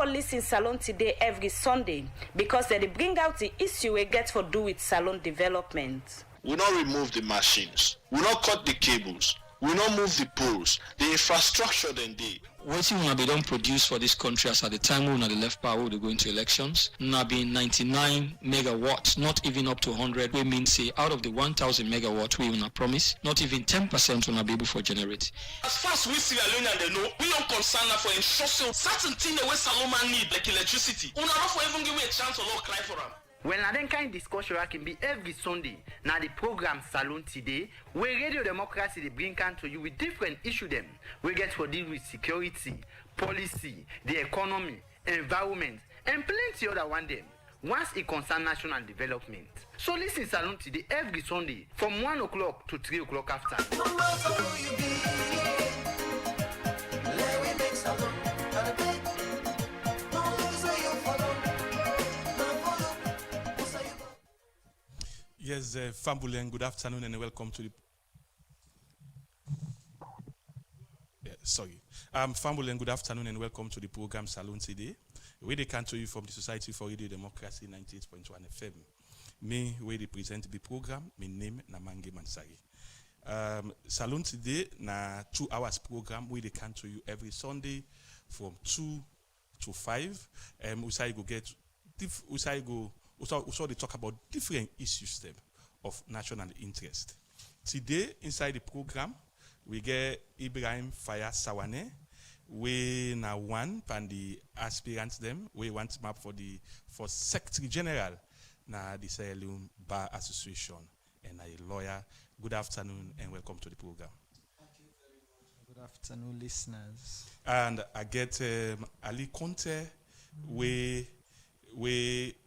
for listen Salone Tiday every Sunday because they bring out the issue we get for do with salon development. We not remove the machines, we not cut the cables, we not move the poles, the infrastructure then dey. Wetin una be don produce for this country as at the time when una dey left power, we dey go into elections. Una be 99 megawatts, not even up to 100. We mean say out of the 1,000 megawatt we una promise, not even 10% una be able for generate. As far as we see Salone and they know, we don't concern for ensuring certain things the way Salone need, like electricity. Una not for even give me a chance or not cry for them. Well, na then kind discussion can be every Sunday. Now the program Salone Tiday, where Radio Democracy they bring can to you with different issue them. We get to deal with security, policy, the economy, environment, and plenty other one them. Once it concern national development. So listen Salone Tiday every Sunday from 1 o'clock to 3 o'clock after. Yes, Fambulen, good afternoon and welcome to the... Fambulen, good afternoon and welcome to the program Salone Tiday. We they come to you from the Society for Radio Democracy 98.1 FM. Me, we they present the program, my name Namange Mansari. Salone Tiday, na 2 hours program, we they come to you every Sunday from 2 to 5. Also, they talk about different issues of national interest. Today, inside the program, we get Ibrahim Faya Sawane. We now one from the aspirants them. We want map for Secretary General na the Salone Bar Association and a lawyer. Good afternoon and welcome to the program. Thank you very much. Good afternoon, listeners. And I get Ali Conte. We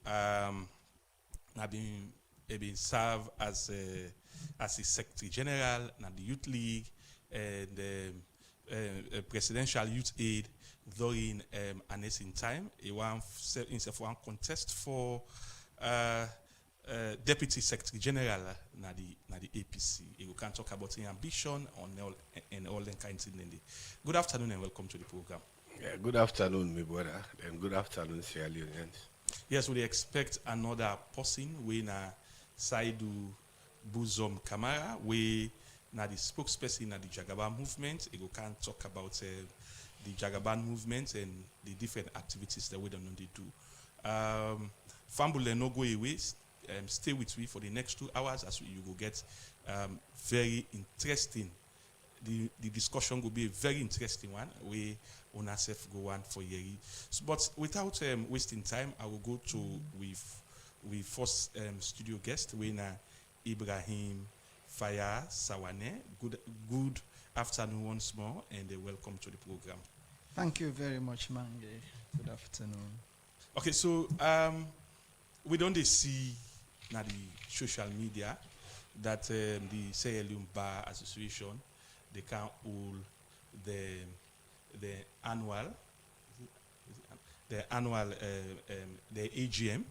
have been served as a Secretary General and the Youth League and Presidential Youth Aid during an in time. He won one contest for Deputy Secretary General na the APC. You can talk about his ambition and all the kinds of things. Good afternoon and welcome to the program. Yeah, good afternoon, my brother, and good afternoon, Sierra Leoneans. Yes, we expect another person. We na Saidu Buzom Kamara. We na the spokesperson na the Jagaban movement. You can talk about the Jagaban movement and the different activities that we don't know they do. Fambule no go away. Stay with me for the next 2 hours as you will get very interesting. The discussion will be a very interesting one. We on ourselves go on for years. But without wasting time, I will go to with first studio guest, Wena Ibrahim Faya Sawane. Good afternoon once more, and welcome to the program. Thank you very much, Mange. Good afternoon. Okay, so we don't see now the social media that the Salone Bar Association they can hold the annual the AGM,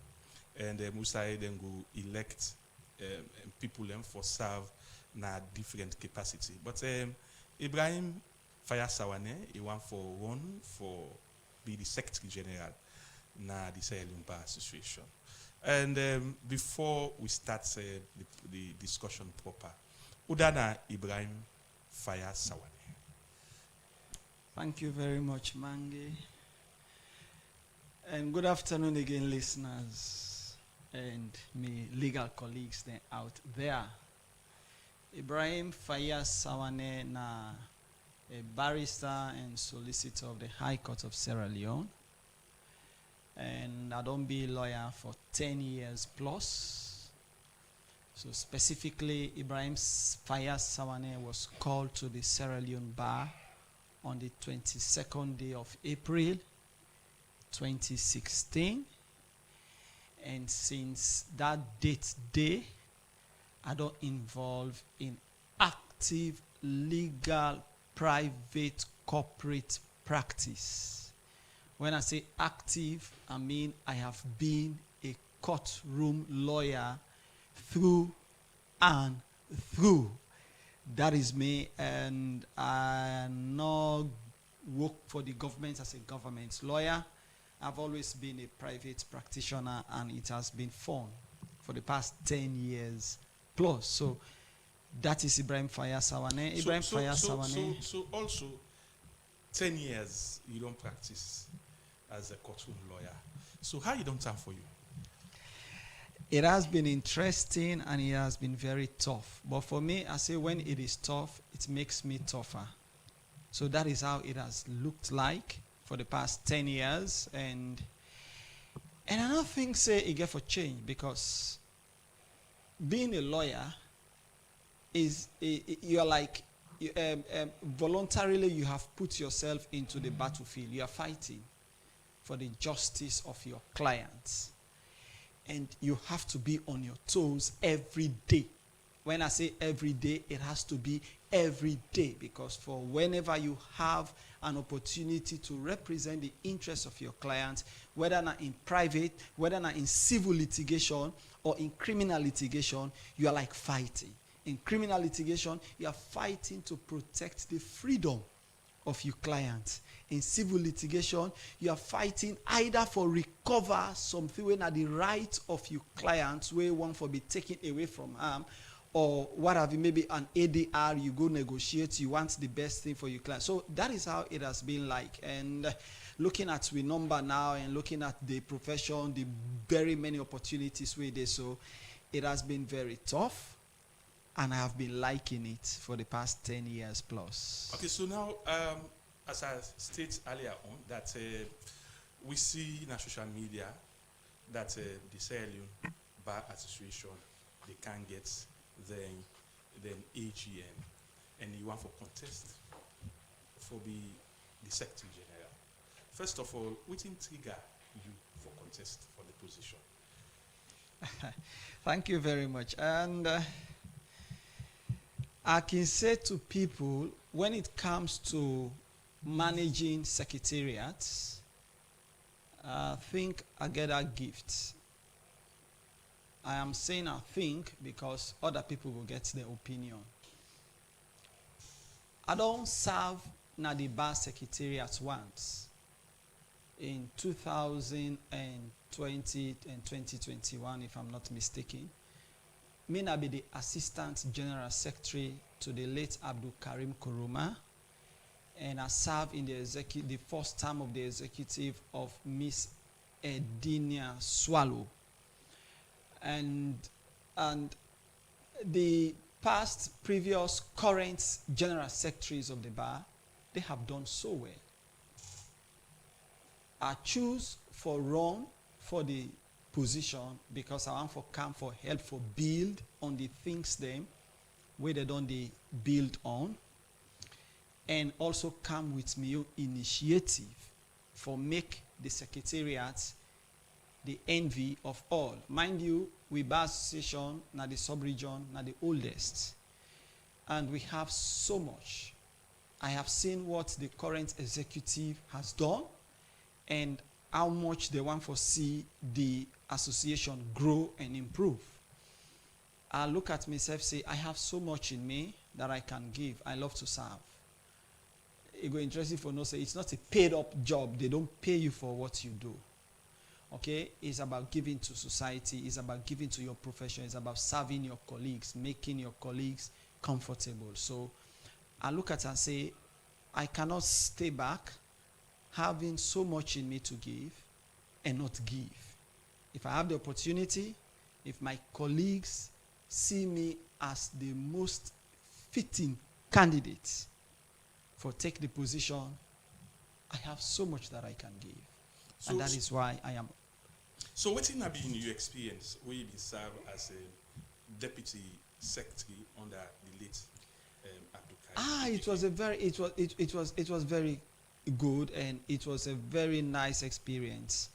and Musai then go elect people for serve na different capacity. But Ibrahim Faya Sawane, he want for be the Secretary General na the Salone Bar Association. And before we start the discussion proper, Udana Ibrahim Faya Sawane. Thank you very much, Mange. And good afternoon again, listeners and me legal colleagues out there. Ibrahim Faya Sawane na a barrister and solicitor of the High Court of Sierra Leone. And I don't be a lawyer for 10 years plus. So specifically, Ibrahim Faya Sawane was called to the Sierra Leone Bar on the 22nd day of April 2016. And since that day, I don't involve in active legal private corporate practice. When I say active, I mean I have been a courtroom lawyer through and through. That is me, and I now work for the government as a government lawyer. I've always been a private practitioner, and it has been fun for the past 10 years plus. So that is Ibrahim Faya Sawane. Ibrahim Faya Sawane. So also, 10 years you don't practice as a courtroom lawyer. So how you don't time for you? It has been interesting and it has been very tough. But for me, I say when it is tough, it makes me tougher. So that is how it has looked like for the past 10 years. And I don't think say it get for change, because being a lawyer is you are like voluntarily you have put yourself into the battlefield. You are fighting for the justice of your clients, and you have to be on your toes every day. When I say every day, it has to be every day, because for whenever you have an opportunity to represent the interests of your clients, whether not in private, whether not in civil litigation or in criminal litigation, you are like fighting. In criminal litigation, you are fighting to protect the freedom of your clients. In civil litigation, you are fighting either for recover something when are the right of your clients where one for be taken away from harm, or what have you, maybe an ADR, you go negotiate, you want the best thing for your client. So that is how it has been like. And looking at the number now and looking at the profession, the very many opportunities where they, so it has been very tough. And I have been liking it for the past 10 years plus. Okay, so now, as I stated earlier on, that we see in our social media that the Salone Bar Association, they can't get then AGM, and you want for contest for the Secretary General. First of all, what trigger you for contest for the position? Thank you very much. And I can say to people, when it comes to managing secretariats, I think I get a gift. I am saying I think because other people will get their opinion. I don't serve na the bar secretariat once. In 2020 and 2021, if I'm not mistaken, me na be the Assistant General Secretary to the late Abdul Karim Kuruma, and I serve in the first term of the executive of Miss Edinia Swallow. And the previous current general secretaries of the bar, they have done so well. I choose for run for the position because I want for come for help for build on the things them where they don't they build on, and also come with me initiative for make the secretariat the envy of all. Mind you, we bar association na the sub-region na the oldest, and we have so much. I have seen what the current executive has done and how much they want to see the association grow and improve. I look at myself, say, I have so much in me that I can give. I love to serve. It go interesting for no say it's not a paid up job. They don't pay you for what you do. Okay? It's about giving to society. It's about giving to your profession. It's about serving your colleagues, making your colleagues comfortable. So I look at it and say, I cannot stay back having so much in me to give and not give. If I have the opportunity, if my colleagues see me as the most fitting candidate for take the position, I have so much that I can give. So and that is why I am. So what have been your experience where you been served as a deputy secretary under the late Abdul Karim? It was very good, and it was a very nice experience.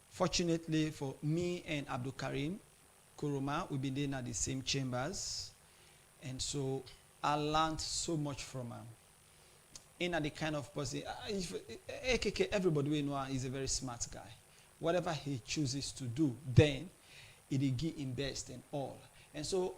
Fortunately for me and Abdul Karim Kuruma, we've been there at the same chambers, and so I learned so much from him. In the kind of person, AKK, everybody we know is a very smart guy. Whatever he chooses to do, then it will give him best and all. And so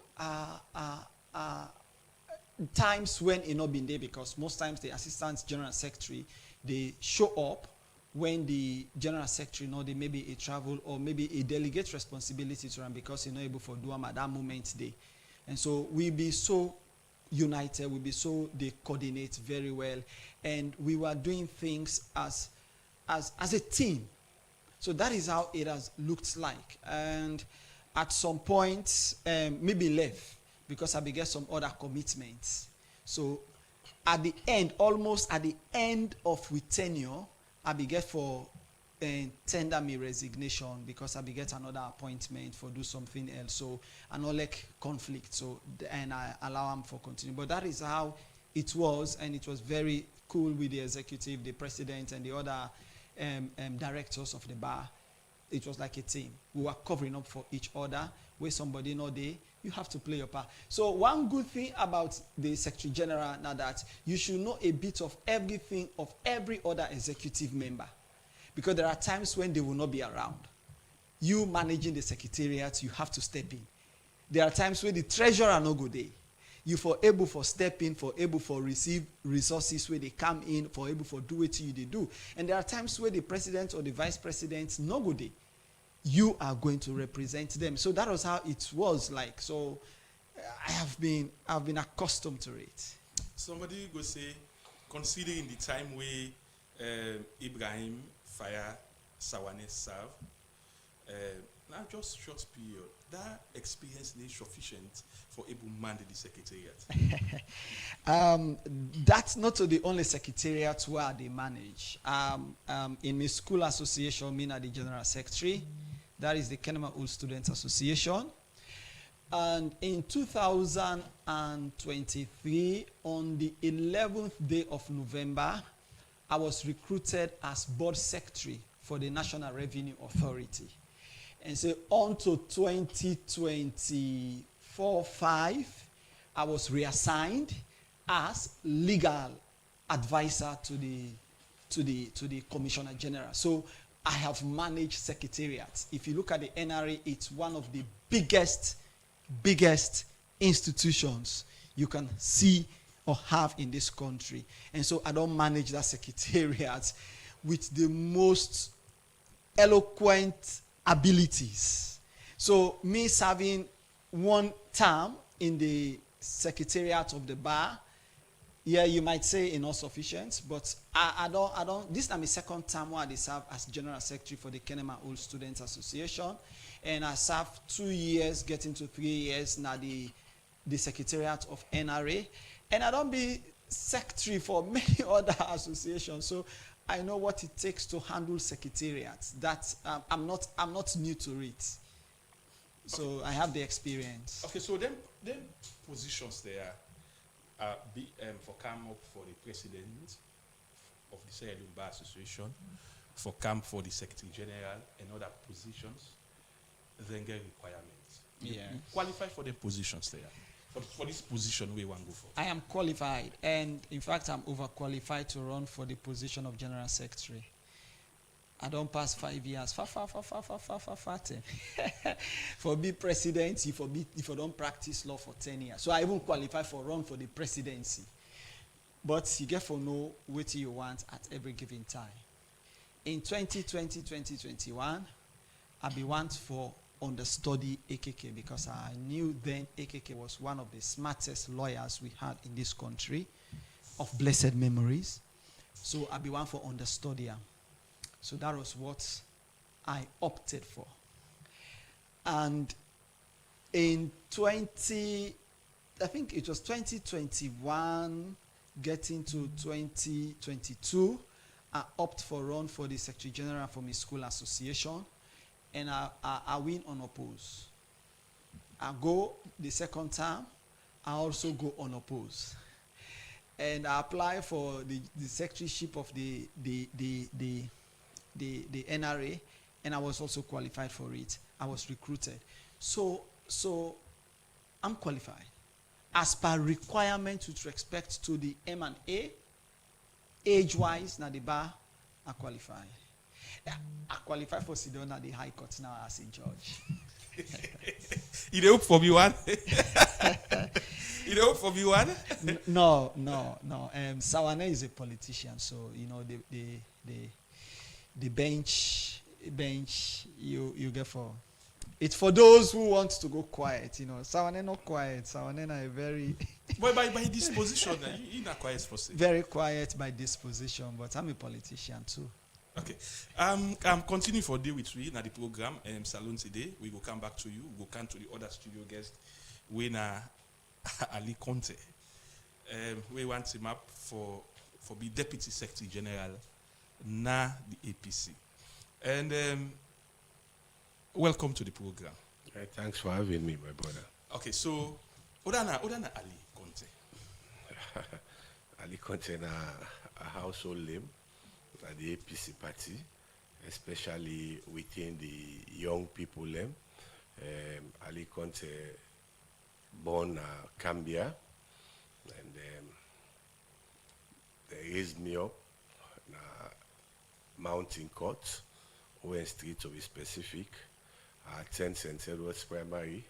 times when he not been there, because most times the assistant general secretary, they show up when the general secretary know they maybe a travel or maybe a delegate responsibility to run because he's not able to do them at that moment day. And so we be so united, we be so they coordinate very well, and we were doing things as a team. So that is how it has looked like. And at some point, maybe left because I began some other commitments. So at the end, almost at the end of with tenure, I began for tender me resignation because I began another appointment for do something else. So I no like conflict. So and I allow him for continue. But that is how it was, and it was very cool with the executive, the president, and the other directors of the bar. It was like a team. We were covering up for each other. Where somebody know they, you have to play your part. So one good thing about the Secretary General now that you should know a bit of everything of every other executive member. Because there are times when they will not be around. You managing the secretariat, you have to step in. There are times when the treasurer no go there. You for able for step in, for able for receive resources where they come in, for able for do what you they do. And there are times where the president or the vice president no go there. You are going to represent them. So that was how it was like. So I've been accustomed to it. Somebody go say, considering the time where Ibrahim Faya Sawane served, not just short period, that experience is sufficient for able to manage the secretariat. That's not the only secretariat where they manage. In my school association, me the general secretary. That is the Kenema Old Students Association. And in 2023, on the 11th day of November, I was recruited as board secretary for the National Revenue Authority. And so on to 2024-5, I was reassigned as legal advisor to the Commissioner General. So I have managed secretariats. If you look at the NRA, it's one of the biggest institutions you can see or have in this country. And so I don't manage that secretariat with the most eloquent abilities. So me serving one term in the secretariat of the bar, yeah, you might say insufficient, but I don't, this is my second term where I serve as General Secretary for the Kenema Old Students Association. And I served 2 years, getting to 3 years now the Secretariat of NRA. And I don't be secretary for many other associations, so I know what it takes to handle secretariats. That I'm not new to it. So okay. I have the experience. Okay, so them positions there for come up for the president of the Sierra Leone Bar Association, for come for the Secretary General and other positions, then get requirements. Yeah. You qualify for the positions there. For this position we want to go for. I am qualified, and in fact I'm overqualified to run for the position of General Secretary. I don't pass 5 years. For be president, if you don't practice law for 10 years. So I even qualify for run for the presidency. But you get to know what you want at every given time. In 2020, 2021, I be want for understudy AKK because I knew then AKK was one of the smartest lawyers we had in this country of blessed memories. So I be one for understudy. So that was what I opted for. And in I think it was 2021, getting to 2022, I opt for run for the Secretary General for my school association, and I win unopposed. I go the second term, I also go unopposed. And I apply for the secretaryship of the NRA, and I was also qualified for it. I was recruited. So I'm qualified. As per requirement with respect to the M&A, age-wise, na the bar, I qualify. I qualify for Sidon at the High Court now as a judge. You don't for me one? You don't for me one? No. Sawane is a politician, so you know the bench you get for. It's for those who want to go quiet, you know. Sawane not quiet. Sawane are very But by disposition, you not quiet for say. very quiet by disposition, but I'm a politician too. Okay. Continue for day with we na the program Salone Tiday. We go come back to you. We go come to the other studio guest. We na Ali Conte. We want him up for be Deputy Secretary General na the APC. And welcome to the program. Thanks for having me, my brother. Okay, so Odana Ali Conte. Ali Conte na a household name at the APC party, especially within the young people. Ali Conte born Cambia, and they raised me up in Mountain Court, Owen Street to be specific. I attend St. Edward's Primary,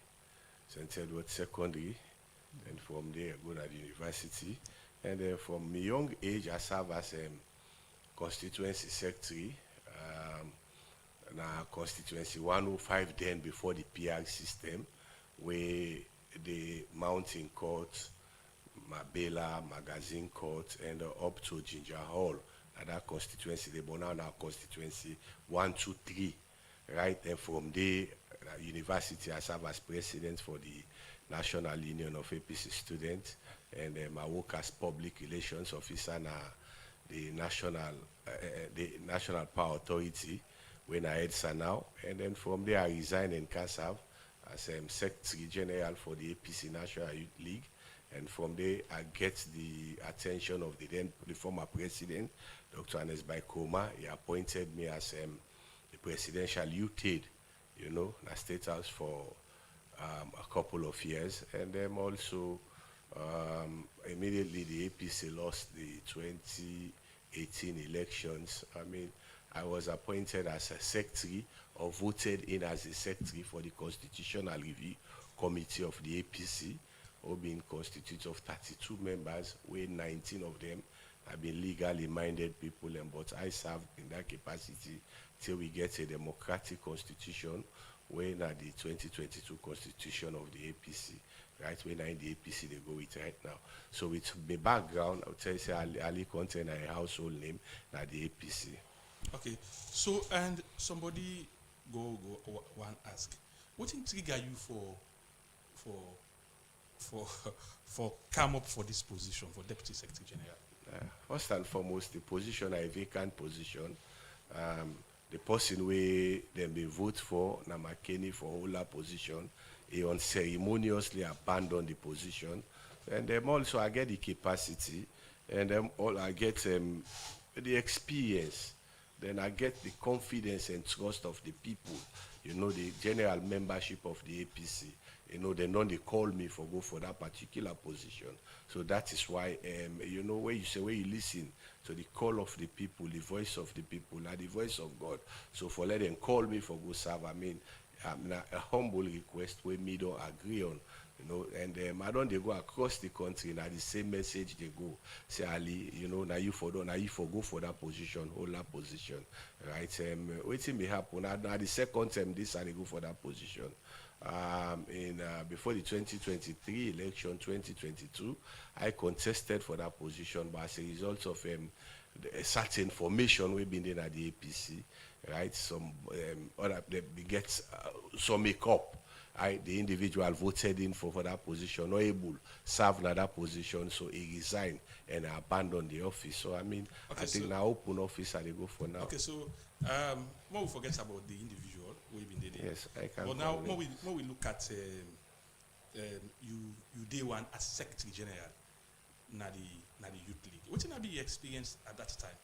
St. Edward's Secondary, and from there I go to the university. And from a young age I serve as constituency secretary, constituency 105 then before the PR system, where the Mountain Court, Mabela, Magazine Court, and up to Ginger Hall. That constituency, the Bonana constituency 1, 2, 3, right? And from there, university, I serve as president for the National Union of APC Students, and I work as public relations officer in the National Power Authority when I head now. And then from there, I resign and can serve as Secretary General for the APC National Youth League. And from there, I get the attention of the former president, Dr. Anes Baikoma. He appointed me as the presidential youth aide, you know, in the State House for a couple of years. And then also, immediately the APC lost the 2018 elections. I mean, I was appointed as a secretary, or voted in as a secretary for the Constitutional Review Committee of the APC, or being constituted of 32 members, where 19 of them have been legally minded people, but I served in that capacity till we get a democratic constitution, when at the 2022 constitution of the APC, right? When in the APC they go with right now. So with my background, I would tell you say Ali Conte and a household name at the APC. Okay, so and somebody go one ask, what trigger you for come up for this position for Deputy Secretary General? First and foremost, the position a vacant position. The person where them be vote for Namakeni for Ola position, he unceremoniously abandoned the position. And also I get the capacity, and all I get the experience. Then I get the confidence and trust of the people, you know, the general membership of the APC. You know, they call me for go for that particular position. So that is why, you know, where you listen to the call of the people, the voice of the people, and the voice of God. So for let them call me for go serve, I mean, a humble request where me don't agree on, you know, and I don't they go across the country, now the same message they go. Say, Ali, you know, now you for go for that position, hold that position, right? Waiting may happen. Now the second time this, I go for that position. Before the 2023 election, 2022, I contested for that position, but as a result of a certain formation we've been in at the APC, right? Some other they get some make up. The individual voted in for that position, not able to serve in that position, so he resigned and abandoned the office. So I mean, okay, I think now open office and they go for now. Okay, so more we forget about the individual we've been dating. Yes, I can. But now more we look at you day one as Secretary General na the youth league. What did be your experience at that time?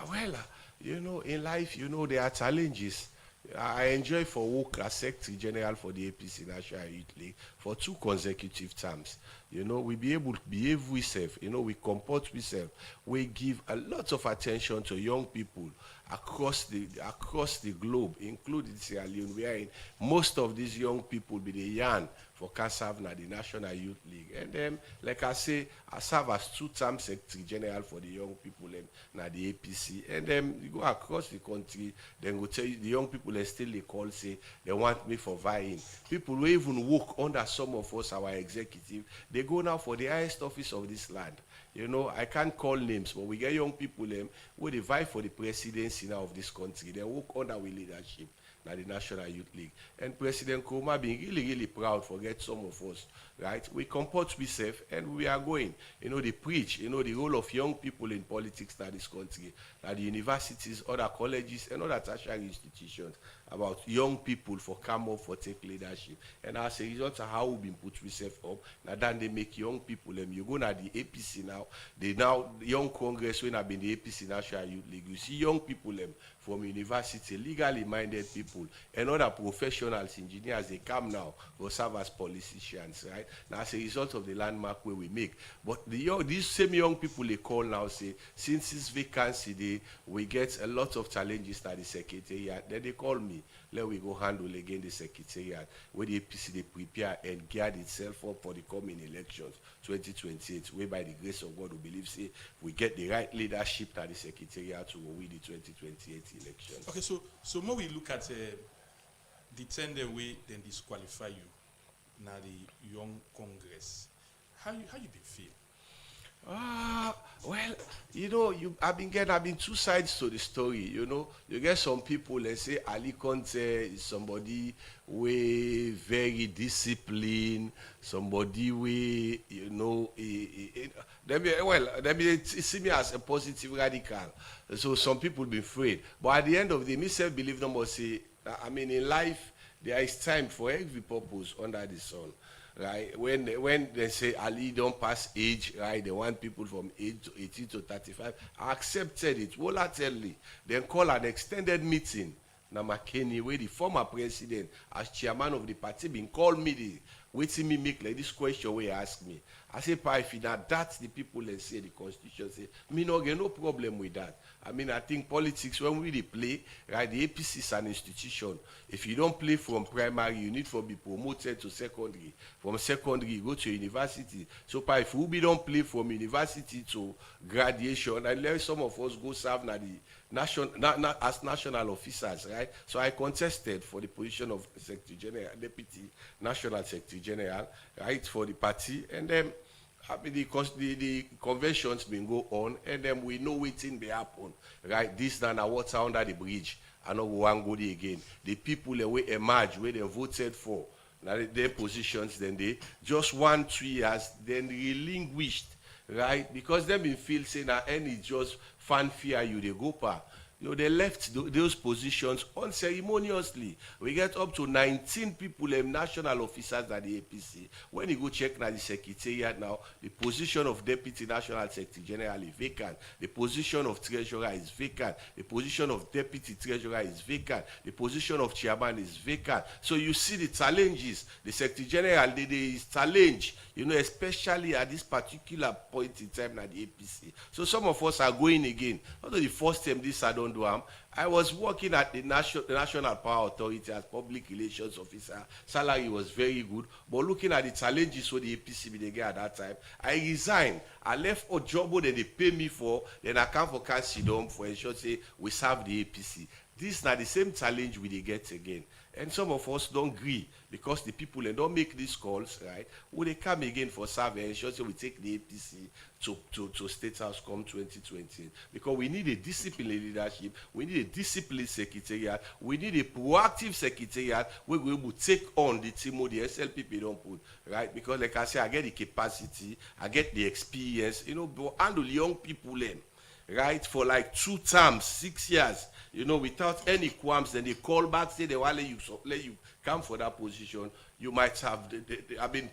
Well, you know, in life, you know, there are challenges. I enjoy for work as Secretary General for the APC National Youth League for 2 consecutive terms. You know, we be able to behave ourselves, you know, we comport ourselves. We give a lot of attention to young people across the globe, including Sierra Leone. We are in most of these young people be the yarn for CASAV na the National Youth League. And like I say, I serve as two-term Secretary General for the young people na the APC. And you go across the country, then go tell you the young people still they call say they want me for vying. People who even work under some of us, our executive, they go now for the highest office of this land. You know, I can't call names, but we get young people who they vie for the presidency now of this country. They work under our leadership. Now the National Youth League. And President Nkrumah being really, really proud, forget some of us, right? We comport we safe and we are going. You know, they preach, you know, the role of young people in politics in this country, at the universities, other colleges, and other tertiary institutions, about young people for come up, for take leadership. And as a result of how we've been put we safe up, now then they make young people, you go now the APC now, the young Congress, when I've been the APC National Youth League, you see young people from university, legally minded people, and other professionals, engineers, they come now for serve as politicians, right? Now, as a result of the landmark where we make. But these same young people they call now say, since this vacancy day, we get a lot of challenges at the secretariat. Then they call me, let we go handle again the secretariat, where the APC they prepare and geared itself up for the coming elections, 2028, whereby the grace of God we believe say we get the right leadership at the secretariat to win the 2028 elections. Okay, so more we look at the tender way then disqualify you now the young Congress. How you been feel? Well, you know, I've been two sides to the story. You know, you get some people, let's say Ali Conte is somebody way very disciplined, somebody way, you know, they see me as a positive radical. So some people be afraid. But at the end of the day, me self believe them must say, I mean, in life, there is time for every purpose under the sun. Right, when they say Ali don't pass age, right, they want people from age to 18 to 35. I accepted it voluntarily. Then call an extended meeting. Now McKinney, where the former president, as chairman of the party, been called me waiting me make like this question where you ask me. I say, pa, if that's the people that say the constitution say, me no get no problem with that. I mean, I think politics, when we play, right, the APC is an institution. If you don't play from primary, you need to be promoted to secondary. From secondary, you go to university. So, pa, if we don't play from university to graduation, and let some of us go serve na the as national officers, right? So I contested for the position of Secretary General, Deputy National Secretary General, right, for the party, and then the conventions been go on, and then we know waiting be happen, right? This now water under the bridge. I know we want go there again. The people that we emerge, where they voted for, now their positions, then they just 1-2 years, then relinquished, right? Because they been feel saying that any just fanfare you they go pa. You know, they left those positions unceremoniously. We get up to 19 people, national officers at the APC. When you go check now the secretariat now, the position of Deputy National Secretary General is vacant. The position of Treasurer is vacant. The position of Deputy Treasurer is vacant. The position of Chairman is vacant. So you see the challenges. The Secretary General, there is challenge, you know, especially at this particular point in time at the APC. So some of us are going again. Not the first time this I don't do. I was working at the National Power Authority as public relations officer. Salary was very good, but looking at the challenges for the APC they get at that time, I resigned. I left a job that they pay me for, then I come for Cancidom for ensure say we serve the APC. This is not the same challenge we they get again. And some of us don't agree because the people and don't make these calls, right? Will they come again for survey and ensure we take the APC to State House come 2020? Because we need a disciplined leadership, we need a disciplined secretariat, we need a proactive secretariat where we will take on the team the SLPP don't put, right? Because like I say, I get the capacity, I get the experience, you know, to handle young people in. Right, for like 2 terms, 6 years, you know, without any qualms, then they call back, say they want to let you come for that position. You might have,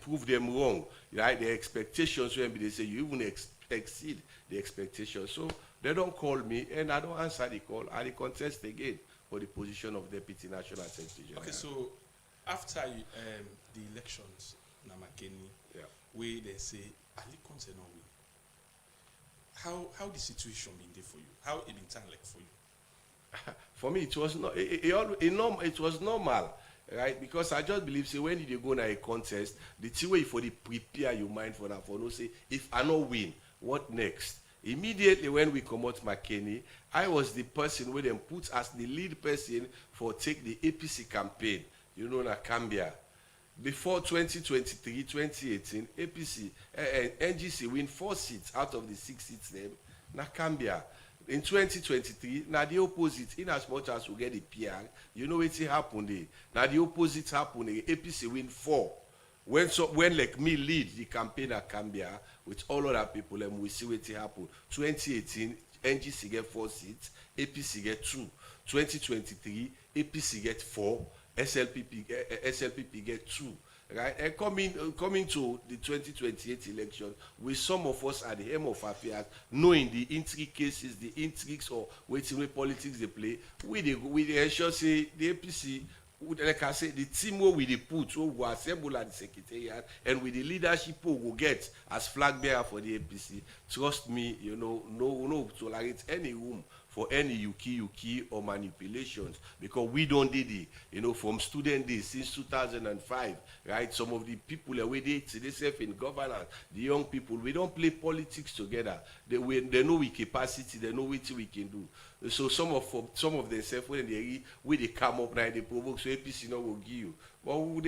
proved them wrong, right? The expectations, when they say you even exceed the expectations. So they don't call me, and I don't answer the call. I contest again for the position of Deputy National Secretary General. Okay, so after the elections, Namakeni, yeah, where they say Ali Conte no win. How the situation been there for you? How it been time like for you? For me, it was not. It was normal. right? Because I just believe, say, when you go na a contest, the thing way for the prepare your mind for that, for no say, if I no win, what next? Immediately when we come out McKinney, I was the person where them put as the lead person for take the APC campaign, you know, na Cambia. Before 2023, 2018, APC, NGC win 4 seats out of the 6 seats them, na Cambia. In 2023, now the opposite, in as much as we get the PR, you know what happened there. Now the opposite happened, APC win 4. When like me lead the campaign at Cambia with all other people, and we see what happen. 2018, NGC get 4 seats, APC get 2. 2023, APC get 4, SLPP get 2. Right? And coming to the 2028 election, with some of us at the helm of affairs, knowing the intricacies, the intrigues, or waiting way politics they play, we ensure say the APC, like I say, the team where we dey put, who will assemble at the secretariat, and with the leadership who will get as flag bearer for the APC, trust me, you know, no tolerate any room for any yuki or manipulations, because we don't did it, you know, from student days since 2005, right? Some of the people that we did themselves in governance, the young people, we don't play politics together. They know we capacity, they know what we can do. So some of themselves when they come up now, they provoke, so APC no will give you. But we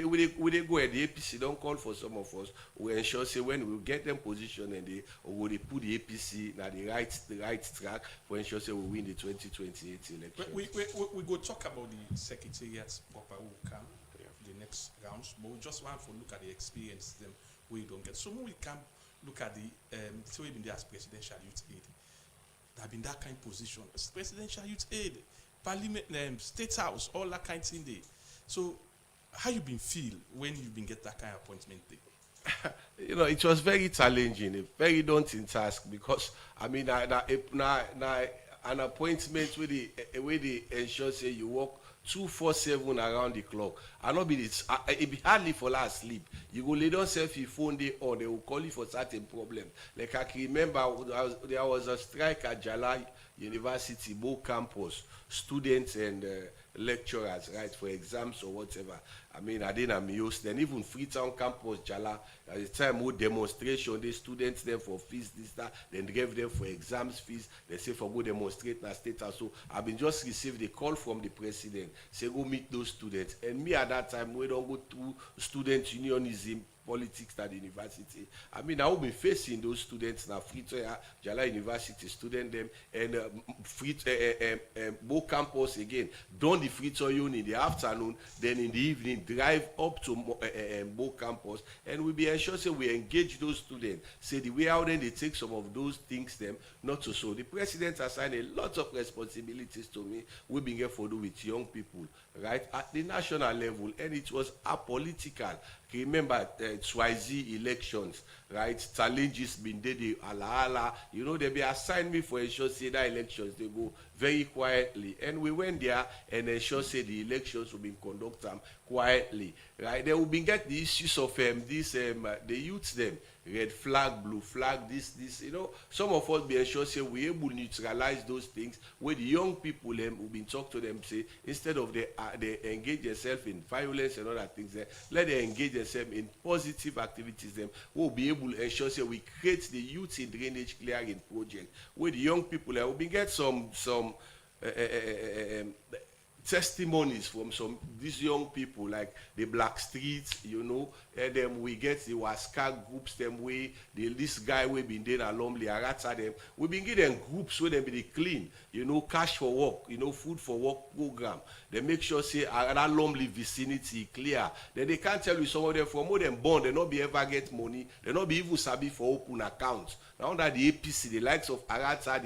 they go at the APC don't call for some of us. We ensure say when we get them position and they put the APC na the right track for ensure say we win the 2028 election. We go talk about the secretariats proper who come the next rounds, but we just want to look at the experience them we don't get. So when we come look at the so we've been there as presidential youth aid. There have been that kind of position. Presidential youth aid, parliament, state house, all that kind of thing there. So how you been feel when you been get that kind of appointment there? You know, it was very challenging, a very daunting task, because I mean, an appointment where they ensure say you work 247 around the clock. I not be it be hardly for last sleep. You go lay down self your phone day on, they will call you for certain problem. Like I can remember there was a strike at Jala University, Bo campus, students and lecturers, right, for exams or whatever. I mean, I didn't amuse. Then even Freetown campus, Jala, at the time, more demonstration, the students them for fees, this, that, then they gave them for exams fees. They say for go demonstrate na state house. So I've been just received a call from the president, say go meet those students. And me at that time, we don't go through student unionism, politics at the university. I mean, I will be facing those students now, Freetown, Jala University, student them, and Bo campus again. Done the Freetown Union in the afternoon, then in the evening, drive up to Bo campus, and we be ensured say we engage those students. Say the way out then they take some of those things them, not to so. The president assigned a lot of responsibilities to me. We've been here for do with young people, right, at the national level, and it was apolitical. Remember Swazi elections, right? Challenges been there, ala, you know, they be assigned me for ensure say that elections they go very quietly, and we went there and ensure say the elections will be conducted quietly, right? They will be get the issues of the youths them, red flag, blue flag, this, you know. Some of us be ensure say we able to neutralize those things where the young people them will be talk to them say instead of they engage themselves in violence and other things, let them engage themselves in positive activities. Them will be able to ensure say we create the youth in drainage clearing project where the young people will be get some testimonies from some these young people, like the Black Streets, you know, and then we get the Waska groups, them way this guy we been there along the Arata them. We been getting groups where they be clean, you know, cash for work, you know, food for work program. They make sure say that lonely vicinity clear. Then they can't tell you some of them from more than born, they not be ever get money, they not be even sabi for open accounts. Now that the APC, the likes of Arata,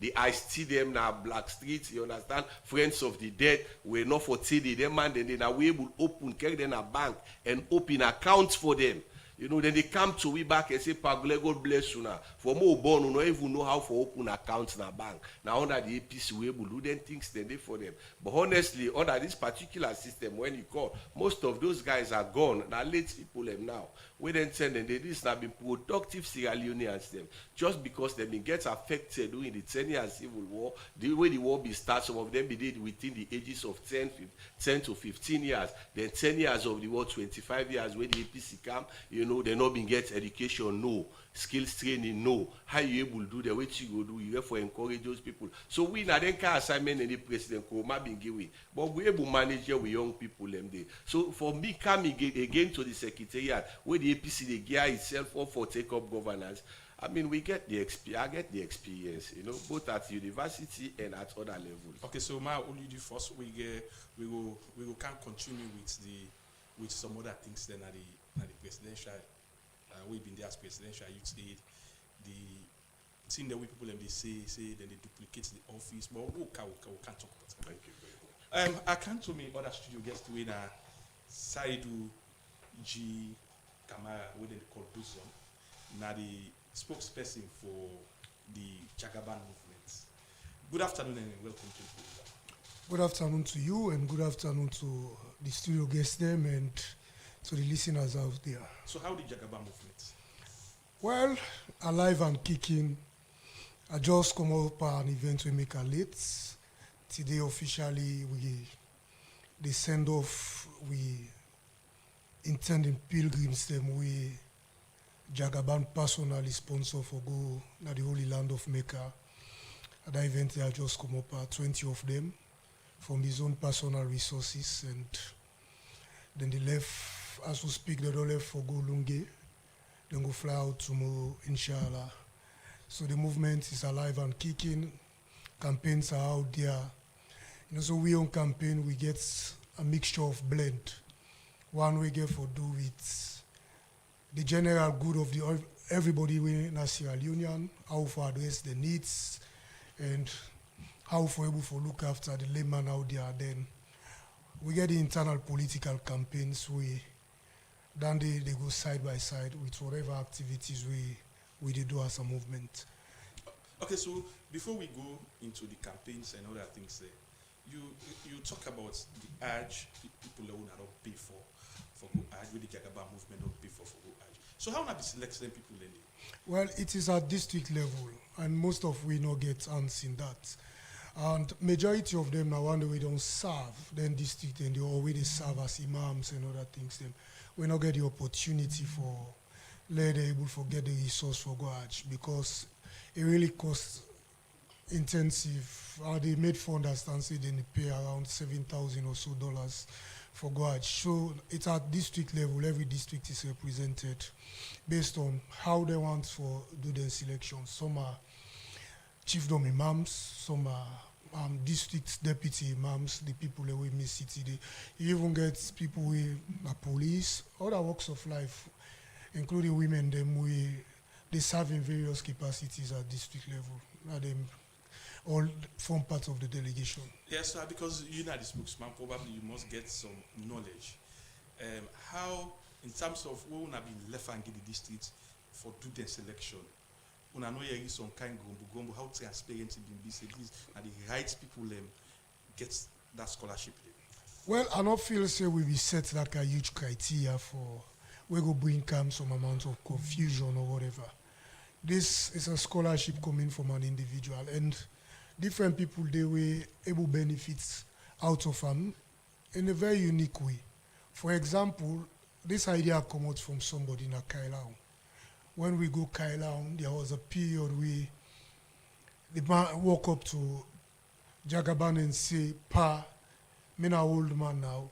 the Ice-T them now Black Streets, you understand, Friends of the Dead, we're not for TD, them man, then they are able to open, carry them a bank and open accounts for them. You know, then they come to we back and say, Pagule, God bless you now. For more born, who don't even know how to open accounts in a bank. Now, under the APC, we able to do them things then they for them. But honestly, under this particular system, when you call, most of those guys are gone. Now, late people them now. we then send them, this have been productive Sierra Leoneans them, just because they been get affected during the 10 years civil war, the way the war be start, some of them be did within the ages of 10 to 15 years, then 10 years of the war, 25 years where the APC come, you know, they not been get education, no, skills training, no, how you able to do the way you go do, you have to encourage those people. So we now then can assignment any president Koma been given, but we able to manage here with young people them there. So for me coming again to the secretariat where the APC the gear itself up for take up governance, I mean we get the I get the experience, you know, both at university and at other levels. Okay, so my only the first we can continue with some other things then at the presidential we've been there as presidential youth aid, the thing that we people them they say then they duplicate the office, but we can't talk about that. Thank you very much. I can't to me other studio guests with Saidu G Kamara, what they call Buzon, now the spokesperson for the Jagaban movement. Good afternoon and welcome to the program. Good afternoon to you and good afternoon to the studio guests them and to the listeners out there. So how did Jagaban movement? Well, alive and kicking. I just come up an event we make a late. Today officially they send off we intending pilgrims them we Jagaban personally sponsor for go na the Holy Land of Mecca. At that event I just come up 20 of them from his own personal resources, and then they left as we speak they don't left for go Lunge. Then go fly out tomorrow, inshallah. So the movement is alive and kicking. Campaigns are out there. You know, so we on campaign, we get a mixture of blend. One we get for do with the general good of the everybody in Sierra Leone, how for address the needs, and how for able to look after the layman out there. Then we get the internal political campaigns then they go side by side with whatever activities we do as a movement. Okay, so before we go into the campaigns and other things there, you talk about the urge people who not pay for go urge, with the Jagaban movement don't pay for go urge. So how not be selecting people then? Well, it is at district level, and most of we not get hands in that. And majority of them now one we don't serve then district and they already serve as imams and other things. Then we not get the opportunity for let able to get the resource for go Hajj because it really costs intensive. They made for understand say they pay around $7,000 or so for go Hajj. So it's at district level. Every district is represented based on how they want for do their selection. Some are chiefdom imams, some are district deputy imams, the people that we miss city. You even get people with police, other walks of life, including women. They serve in various capacities at district level. Now them all form part of the delegation. Yes, because you're not the spokesman, probably you must get some knowledge. How, in terms of who will be left and get the district for do the selection, una know there is some kind gombo, how transparent it been this, at least, and the right people get that scholarship. Well, I not feel say we be set like a huge criteria for we go bring some amount of confusion or whatever. This is a scholarship coming from an individual, and different people they were able benefits out of them in a very unique way. For example, this idea come out from somebody in a Kailao. When we go Kailao, there was a period where the man walk up to Jagaban and say, "Pa, me na old man now.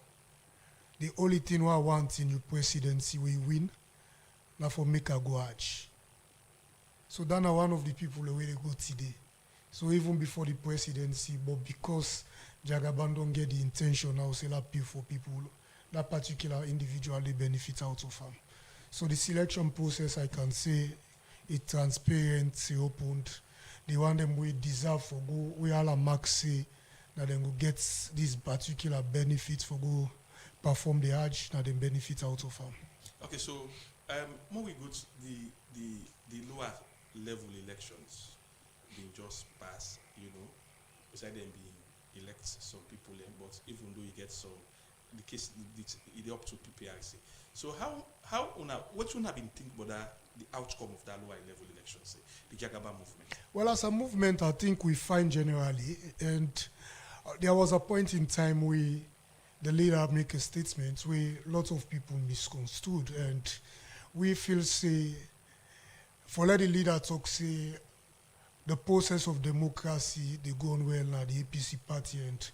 The only thing I want in your presidency we win, now for make a go Hajj." So that's one of the people the way they go today. So even before the presidency, but because Jagaban don't get the intention now, say that pay for people, that particular individual they benefit out of them. So the selection process, I can say, it's transparent, it's opened. The one them we deserve for go, we all a max say that then go get this particular benefit for go perform the Hajj, that then benefit out of them. Okay, so when we go to the lower level elections, being just pass, beside them being elect some people, but even though you get some the case it up to PPRC. So how what you have been thinking about the outcome of that lower level elections, the Jagaba movement? Well, as a movement, I think we find generally, and there was a point in time where the leader make a statement where lots of people misconstrued, and we feel say, for let the leader talk say, the process of democracy they go on well now the APC party, and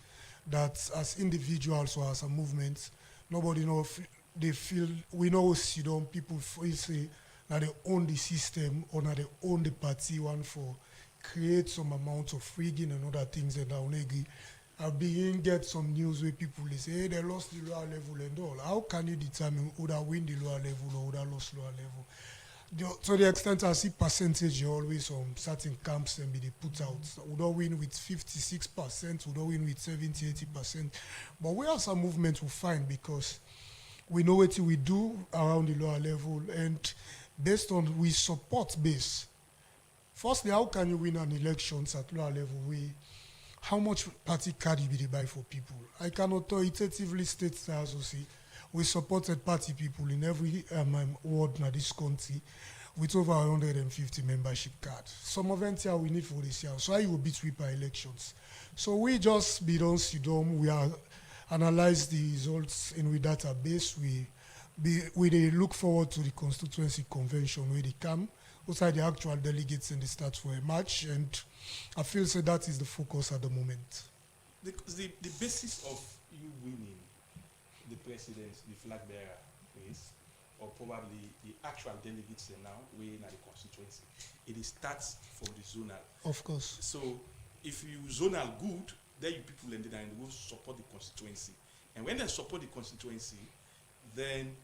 that as individuals or as a movement, nobody know they feel we know sit down people feel say that they own the system or that they own the party one for create some amount of rigging and other things and that I begin get some news where people they say, hey, they lost the lower level and all. How can you determine who that win the lower level or who that lost lower level? To the extent I see percentage always on certain camps and they put out. We don't win with 56%, we don't win with 70, 80%. But we as a movement will find because we know what we do around the lower level, and based on we support base. Firstly, how can you win an elections at lower level? How much party card you be buy for people? I can authoritatively state that also see we supported party people in every ward in this country with over 150 membership cards. Some of them here we need for this year. So I will beat sweeper elections. So we just be done, sit down, we are analyze the results in we database. We they look forward to the constituency convention where they come. Those are the actual delegates and they start for a match, and I feel so that is the focus at the moment. The basis of you winning the president, the flag bearer race, or probably the actual delegates now weighing at the constituency, it starts from the zonal. Of course. So if you zonal good, then you people ended and will support the constituency. And when they support the constituency, then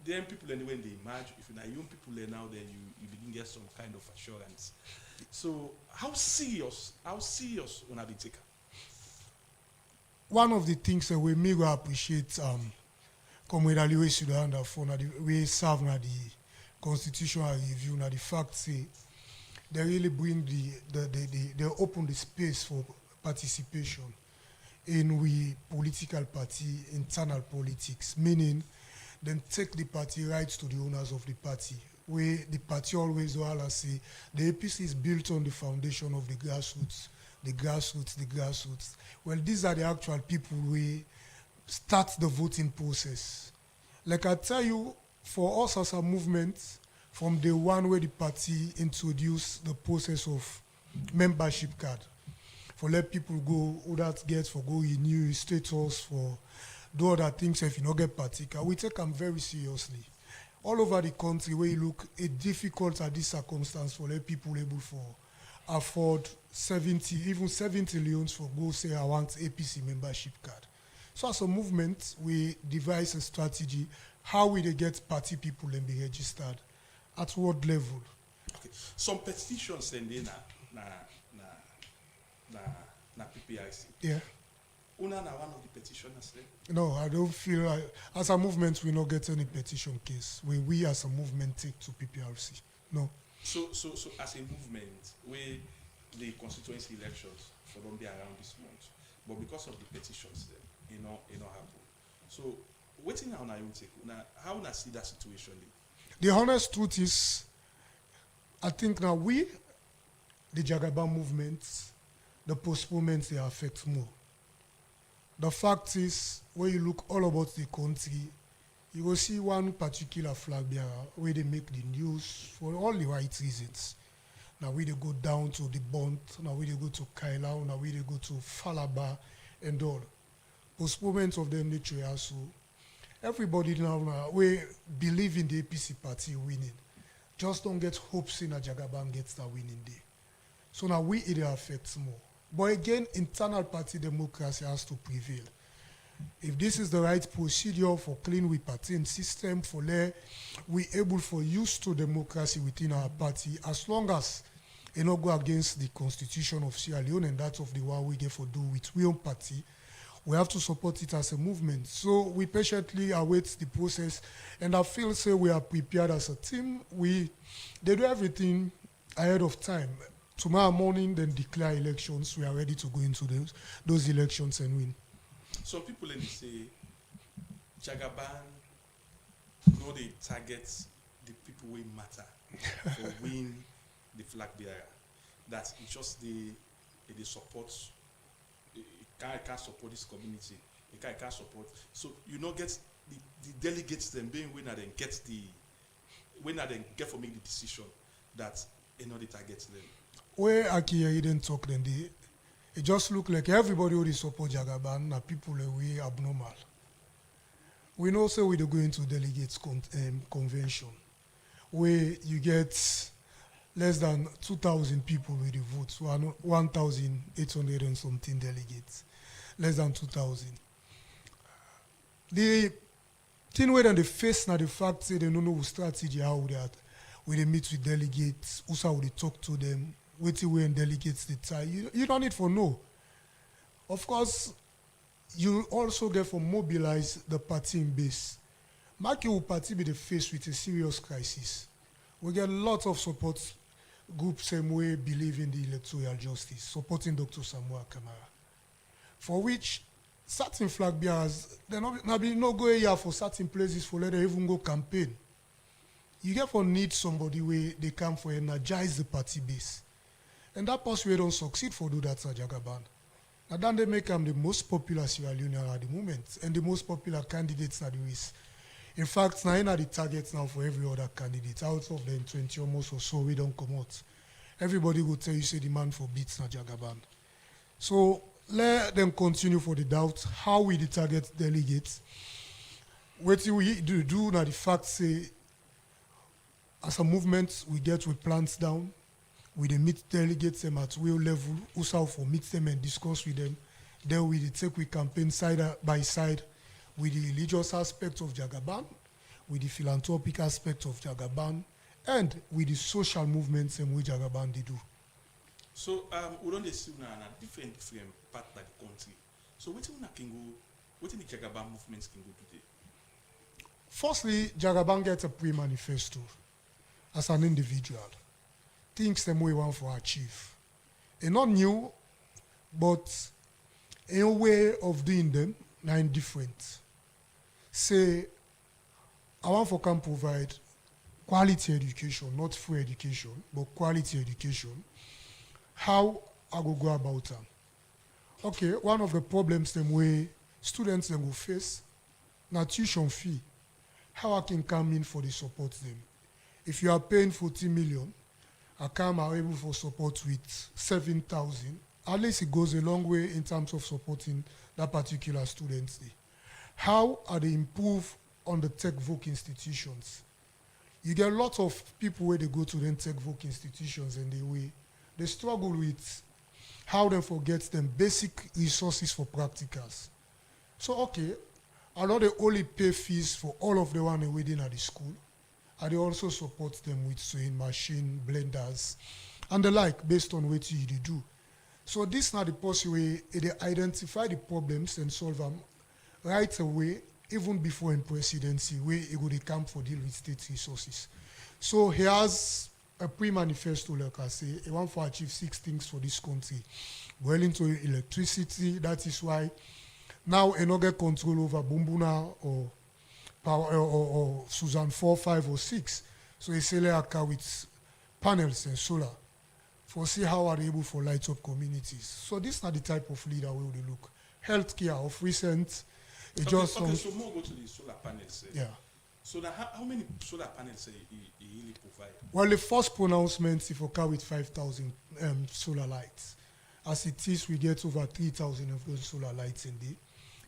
people when they emerge, if you're not young people there now, then you begin get some kind of assurance. So how serious when I be taken? One of the things that we may appreciate Comrade Aliwe Sudan for the way serve na the constitutional review, na the fact say they really bring they open the space for participation in we political party internal politics, meaning then take the party rights to the owners of the party. Where the party always will say the APC is built on the foundation of the grassroots, the grassroots, the grassroots. Well, these are the actual people who start the voting process. Like I tell you, for us as a movement, from the one where the party introduced the process of membership card, for let people go, who that gets for go renew status, for do other things if you not get particular, we take them very seriously. All over the country where you look, it's difficult at this circumstance for let people able for afford 70, even 70 loans for go say I want APC membership card. So as a movement, we devise a strategy how we they get party people and be registered at what level. Okay. Some petitions then they na PPIC. Yeah. Una na one of the petitioners there? No, I don't feel like, as a movement, we not get any petition case where we as a movement take to PPRC. No. So as a movement, where the constituency elections for don't be around this month, but because of the petitions, then it not happen. So, waiting now you take. How na see that situation? The honest truth is, I think now we, the Jagaba movement, the postponements they affect more. The fact is, when you look all about the country, you will see one particular flag bearer where they make the news for all the right reasons. Now we they go down to the Bont, now we they go to Kaila, now we they go to Falaba and all. Postponements of them nature also. Everybody now we believe in the APC party winning. Just don't get hopes in a Jagaban gets that winning day. So now it affects more. But again, internal party democracy has to prevail. If this is the right procedure for clean with party and system, for there, we able for use to democracy within our party, as long as it not go against the constitution of Sierra Leone and that of the one we get for do with we own party, we have to support it as a movement. So we patiently await the process, and I feel say we are prepared as a team. They do everything ahead of time. Tomorrow morning, then declare elections. We are ready to go into those elections and win. some people let me say Jagaban know they target the people who matter for win the flag bearer. That it just they support it can't support this community. It can't support. So you know get the delegates them being when they get get for make the decision that you know they target them. Where Akia didn't talk then it just look like everybody who support Jagaban are people we abnormal. We know so we go into delegates convention where you get less than 2,000 people with the votes, 1,800 and something delegates, less than 2,000. The thing where then the face now the fact say they don't know strategy how that when they meet with delegates, how they talk to them, waiting when delegates the time. You don't need for no. Of course, you also get for mobilize the party in base. Maki will party be the face with a serious crisis. We get lots of support groups same way believe in the electoral justice, supporting Dr. Samuel Kamara. For which certain flag bearers, there not be no go here for certain places for let them even go campaign. You get for need somebody where they come for energize the party base. And that person we don't succeed for do that Jagaban. And then they make them the most popular Sierra Leonean at the moment and the most popular candidates at the race. In fact, now are the targets now for every other candidate. Out of them 20 almost or so, we don't come out. Everybody will tell you say the man for beats na Jagaban. So let them continue for the doubt. How we the target delegates? What we do now the fact say as a movement we get with plans down. We dey meet delegates them at real level, also for meet them and discuss with them. Then we take we campaign side by side with the religious aspect of Jagaban, with the philanthropic aspect of Jagaban, and with the social movements in which Jagaban they do. So we don't see now a different part of the country. So what the Jagaban movements can go today? Firstly, Jagaban gets a pre-manifesto as an individual. Things them we want to achieve. And not new, but a way of doing them now different. Say, I want for can provide quality education, not free education, but quality education. How I go about them? Okay, one of the problems them way students them will face, na tuition fee. How I can come in for the support them? If you are paying 40 million, I come are able for support with 7,000. At least it goes a long way in terms of supporting that particular student. How are they improve on the tech voc institutions? You get a lot of people where they go to them tech voc institutions and they struggle with how they forget them basic resources for practicals. So okay, I know they only pay fees for all of the one within at the school. And they also support them with sewing machine, blenders, and the like based on what you do. So this is not the possible way they identify the problems and solve them right away, even before in presidency, where they come for deal with state resources. So he has a pre-manifesto, like I say, he wants to achieve 6 things for this country. Well into electricity, that is why now he not get control over Bumbuna or power or Susan 4, 5, or 6. So it's a car with panels and solar for see how are they able for light up communities. So this is not the type of leader we would look. Healthcare of recent, it just okay, so more go to the solar panels. Yeah. So now how many solar panels he really provide? Well, the first pronouncement is for car with 5,000 solar lights. As it is, we get over 3,000 of those solar lights in there.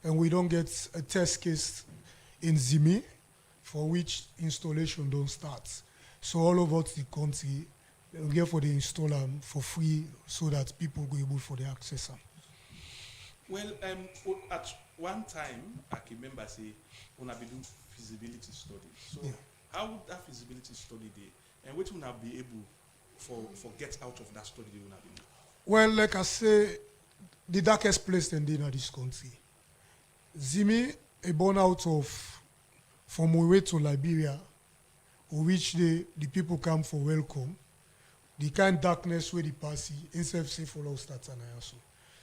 And we don't get a test case in Zimi, for which installation don't start. So all over the country, we get for the install them for free so that people go able for the access them. Well, at one time, I can remember say, when I be doing feasibility study. So how would that feasibility study be? And what would I be able for get out of that study? Well, like I say, the darkest place in this country. Zimi, a born out of from Mowe to Liberia, which the people come for welcome. The kind of darkness where the passy, instead of say follow stats and also.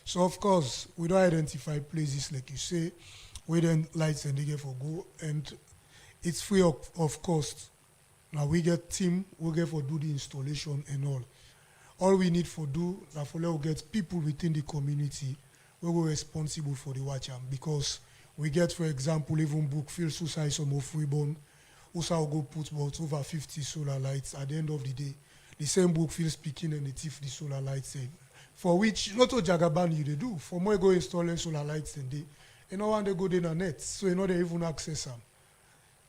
So of course, we don't identify places like you say, where then lights and they get for go, and it's free of cost. Now we get team, we get for do the installation and all. All we need for do, now for let get people within the community we were responsible for the watch because we get, for example, even book feel suicide some of freeborn, also go put about over 50 solar lights at the end of the day. The same book feels speaking and the thief the solar lights in. For which not all Jagaban you they do. For more go installing solar lights and they no one they go in a net, so you know they even access them.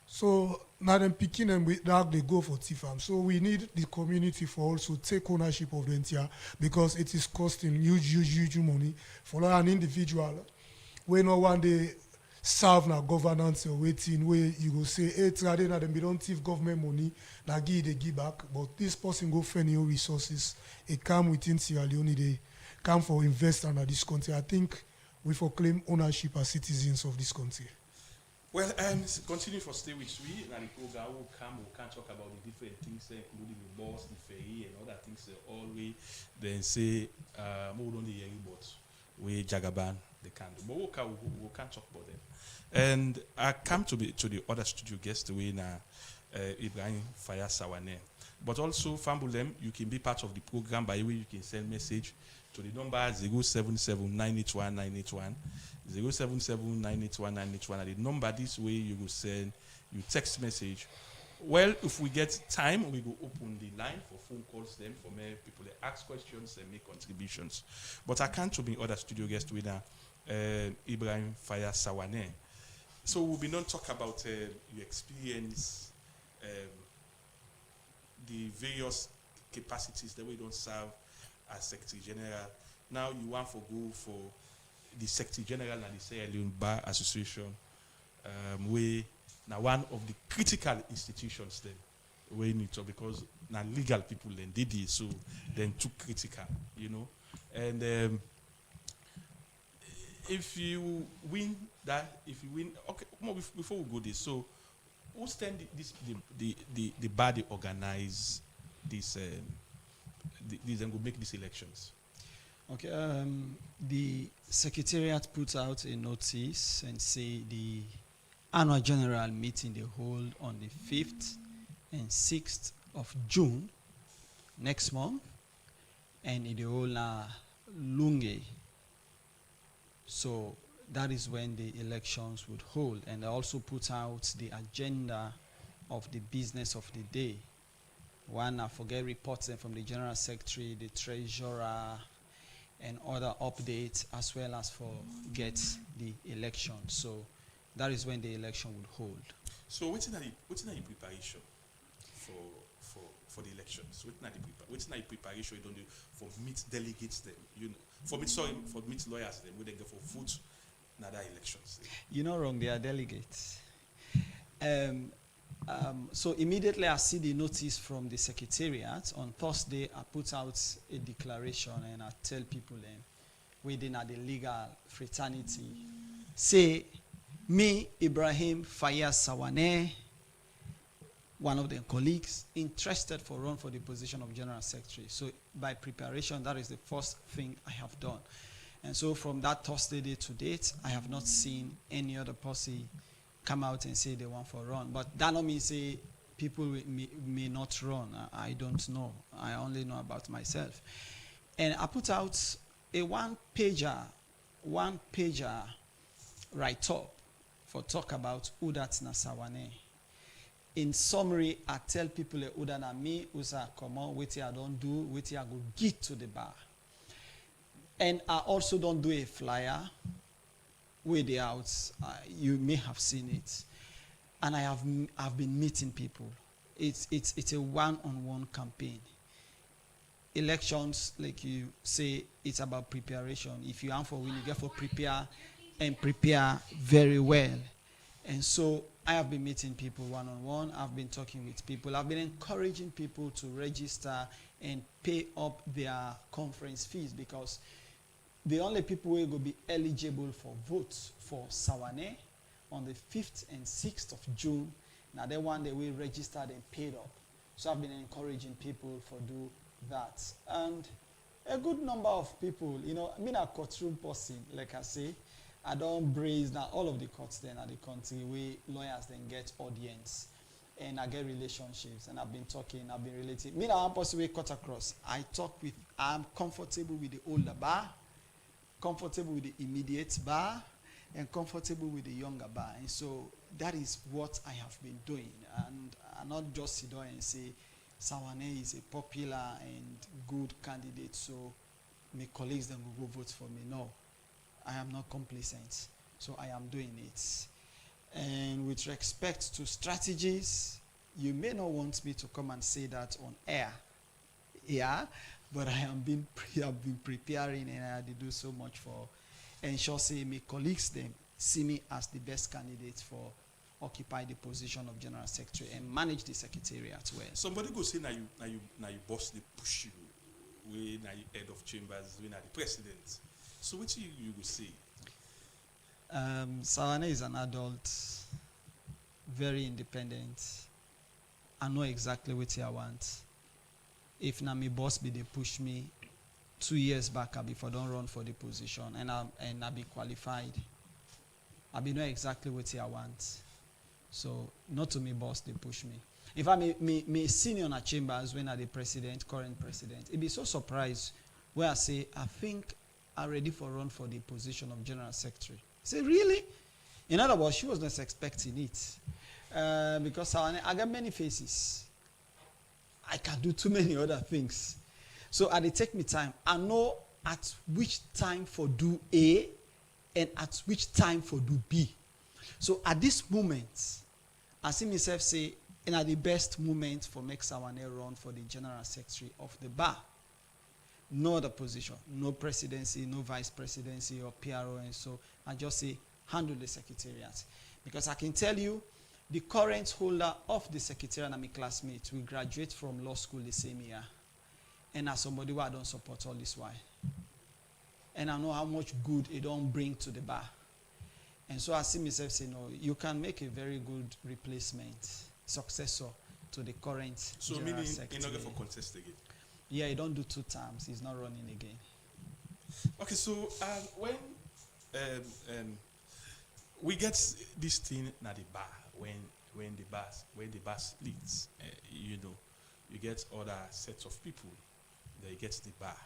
So now them picking and we now they go for TFAM. So we need the community for also take ownership of the entire because it is costing huge money for an individual. We no one they serve na governance or waiting where you go say, hey, trading na them don't thief government money, na give they give back. But this person go find new resources. It come within Sierra Leone, they come for invest under this country. I think we for claim ownership as citizens of this country. Well, continue for stay with we. And the program will come. We can talk about the different things, including the boss, the ferry, and other things. Always then say, more than the year, but we Jagaban they can do. But we can talk about them. And I come to the other studio guest, Ibrahim Faya Sawane. But also, Fambulem, you can be part of the program by the way you can send message to the number 077-981-981, 077-981-981. And the number this way you will send you text message. Well, if we get time, we will open the line for phone calls them for many people that ask questions and make contributions. But I can't to be other studio guest with Ibrahim Faya Sawane. So we'll be not talk about your experience, the various capacities that we don't serve as Secretary General. Now you want to go for the Secretary General and the Sierra Leone Bar Association, we now one of the critical institutions then we need to because now legal people then did it, so then too critical, you know. And if you win, okay, before we go this, so who stand the body organize this and go make these elections? Okay, the Secretariat put out a notice and say the annual general meeting they hold on the 5th and 6th of June next month, and in the whole Lunge. So that is when the elections would hold, and they also put out the agenda of the business of the day. One, I forget reports from the General Secretary, the Treasurer, and other updates, as well as for get the election. So that is when the election would hold. So what's in the preparation for the elections? What's in the preparation you don't do for meet delegates them, you know, for meet lawyers them, where they go for vote in other elections? You're not wrong, they are delegates. So immediately I see the notice from the Secretariat. On Thursday, I put out a declaration and I tell people within the legal fraternity, say, me, Ibrahim Faya Sawane, one of their colleagues, interested for run for the position of General Secretary. So by preparation, that is the first thing I have done. And so from that Thursday day to date, I have not seen any other person come out and say they want for run. But that don't mean say people may not run. I don't know. I only know about myself. And I put out a one pager write-up for talk about Udat Nasawane. In summary, I tell people Uda na me, Usa come on, what I don't do, what I go get to the bar. And I also don't do a flyer with the outs. You may have seen it. And I've been meeting people. It's a one-on-one campaign. Elections, like you say, it's about preparation. If you are for win, you get for prepare and prepare very well. And so I have been meeting people one-on-one. I've been talking with people. I've been encouraging people to register and pay up their conference fees, because the only people who will be eligible for votes for Sawane on the 5th and 6th of June, now they one they will register and paid up. So I've been encouraging people for do that. And A good number of people, I mean a courtroom person, like I say, I don't brace now all of the courts then at the country where lawyers then get audience and I get relationships and I've been talking, I've been relating. Me now I'm possibly cut across. I'm comfortable with the older bar, comfortable with the immediate bar, and comfortable with the younger bar. And so that is what I have been doing. And I not just sit down and say, Sawane is a popular and good candidate, so my colleagues then will go vote for me. No, I am not complacent. So I am doing it. And with respect to strategies, you may not want me to come and say that on air. Yeah, but I have been preparing and I did do so much for ensure say my colleagues then see me as the best candidate for occupy the position of general secretary and manage the secretariat well. Somebody go say now you boss they push you, we now you head of chambers, we now the president. So what you go say? Sawane is an adult, very independent. I know exactly what I want. If na my boss be they push me 2 years back, I before don't run for the position and I be qualified. I be know exactly what I want. So not to me boss they push me. If I me senior na chambers when I the president, current president, it be so surprised where I say I think I'm ready for run for the position of general secretary. Say really? In other words, she was not expecting it because I got many faces. I can do too many other things. So they take me time. I know at which time for do A and at which time for do B. So at this moment, I see myself say, and at the best moment for make someone run for the general secretary of the bar. No other position, no presidency, no vice presidency or PRO, and so I just say handle the secretariat. Because I can tell you, the current holder of the secretariat and my classmates will graduate from law school the same year. And as somebody who I don't support all this why. And I know how much good it don't bring to the bar. And so I see myself say, no, you can make a very good replacement, successor to the current so general meaning secretary. you're not going for contest again? Yeah, he don't do 2 terms. He's not running again. Okay, so when we get this thing at the bar, when the bar splits, you get other sets of people. They get the bar.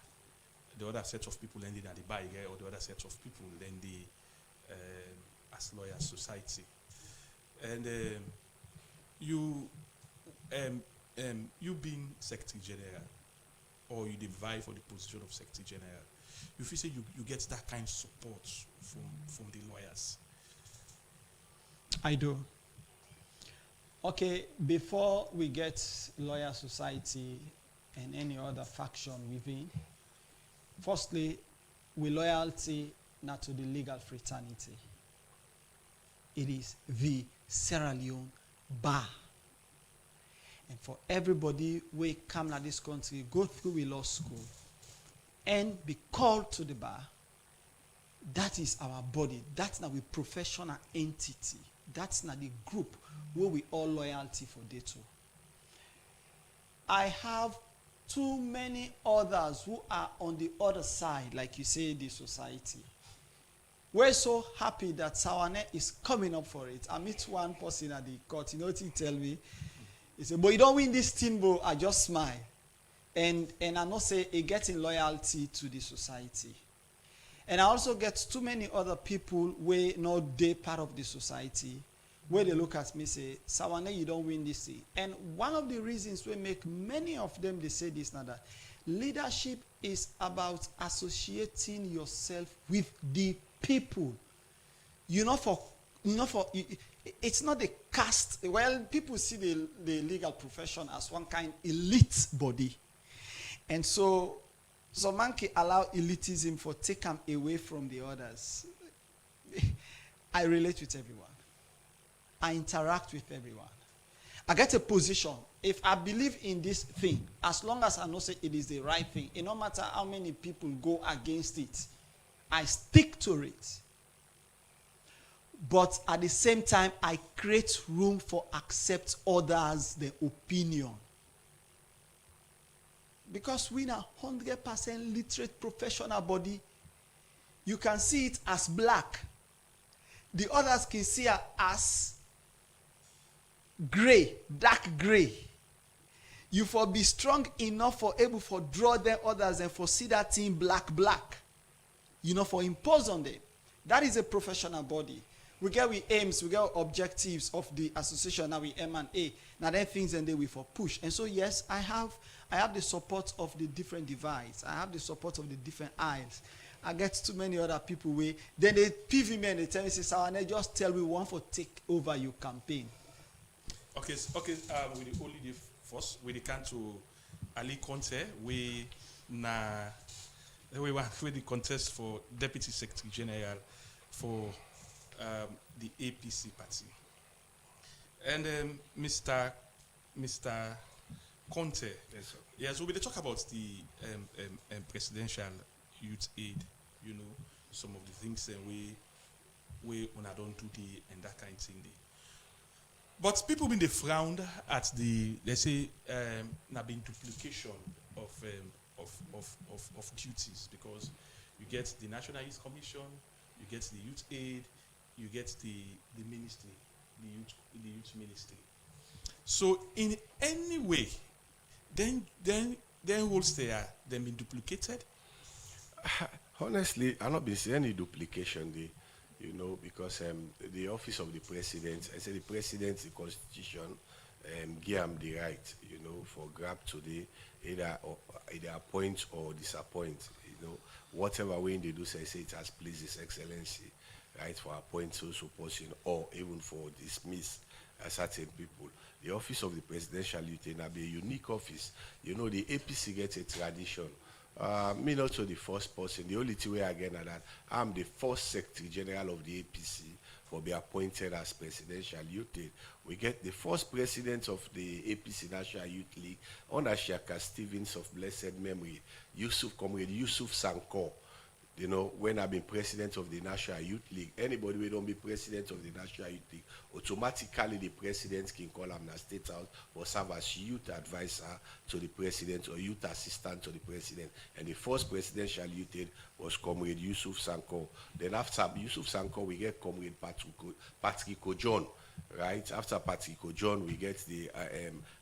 The other set of people ending at the bar, you get the other set of people then the as lawyers society. And you being Secretary General, or you vie for the position of Secretary General, you feel say you get that kind of support from the lawyers? I do. Okay, before we get lawyer society and any other faction within, firstly, we loyalty not to the legal fraternity. It is the Sierra Leone bar. And for everybody who come to this country, go through a law school, and be called to the bar, that is our body. That's not a professional entity. That's not the group where we all loyalty for day two. I have too many others who are on the other side, like you say, the society. We're so happy that Sawane is coming up for it. I meet one person at the court, you know what he tell me? He said, but you don't win this thing, bro. I just smile. And I not say it getting loyalty to the society. And I also get too many other people where not they part of the society, where they look at me say, Sawane, you don't win this thing. And one of the reasons we make many of them, they say this now that leadership is about associating yourself with the people. It's not a caste. Well, people see the legal profession as one kind elite body. And so man can allow elitism for take them away from the others. I relate with everyone. I interact with everyone. I get a position. If I believe in this thing, as long as I know say it is the right thing, it no matter how many people go against it, I stick to it. But at the same time, I create room for accept others' their opinion. because we are 100% literate professional body, you can see it as black. The others can see it as gray, dark gray. You for be strong enough for able for draw them others and for see that thing black. You know, for impose on them. That is a professional body. We get we aims, we get objectives of the association. Now we M&A. Now then things and they we for push. And so yes, I have the support of the different divides. I have the support of the different aisles. I get too many other people where then they PV me and they tell me, say, Salone, just tell me one for take over your campaign. Okay. With the only the first, we can to Ali Conte, we want the contest for Deputy Secretary General for the APC party. And Mr. Conte, yes, we will talk about the presidential youth aid. You know, some of the things we when I don't do the and that kind of thing. But people been they frowned at the, let's say, now been duplication of duties, because you get the National Youth Commission, you get the youth aid, you get the ministry, the youth ministry. So in any way, then roles there then been duplicated. Honestly, I've not been seeing any duplication there, you know, because the office of the president, I say the president, the constitution, give him the right, you know, for grab today, either appoint or disappoint, you know, whatever way they do, say it has pleased His Excellency, right, for appoint so person or even for dismiss certain people. The office of the presidential lieutenant be a unique office. You know, the APC gets a tradition. Me not so the first person. The only thing way again are that I'm the first Secretary General of the APC for be appointed as presidential youth aid. We get the first president of the APC National Youth League under Shaka Stevens of blessed memory, Comrade Yusuf Sankor. You know, when I've been president of the National Youth League, anybody who don't be president of the National Youth League, automatically the president can call him the State House or serve as youth advisor to the president or youth assistant to the president. And the first presidential youth aid was Comrade Yusuf Sankor. Then after Yusuf Sankor, we get Comrade Patrick Ojon, right? After Patrick Ojon, we get the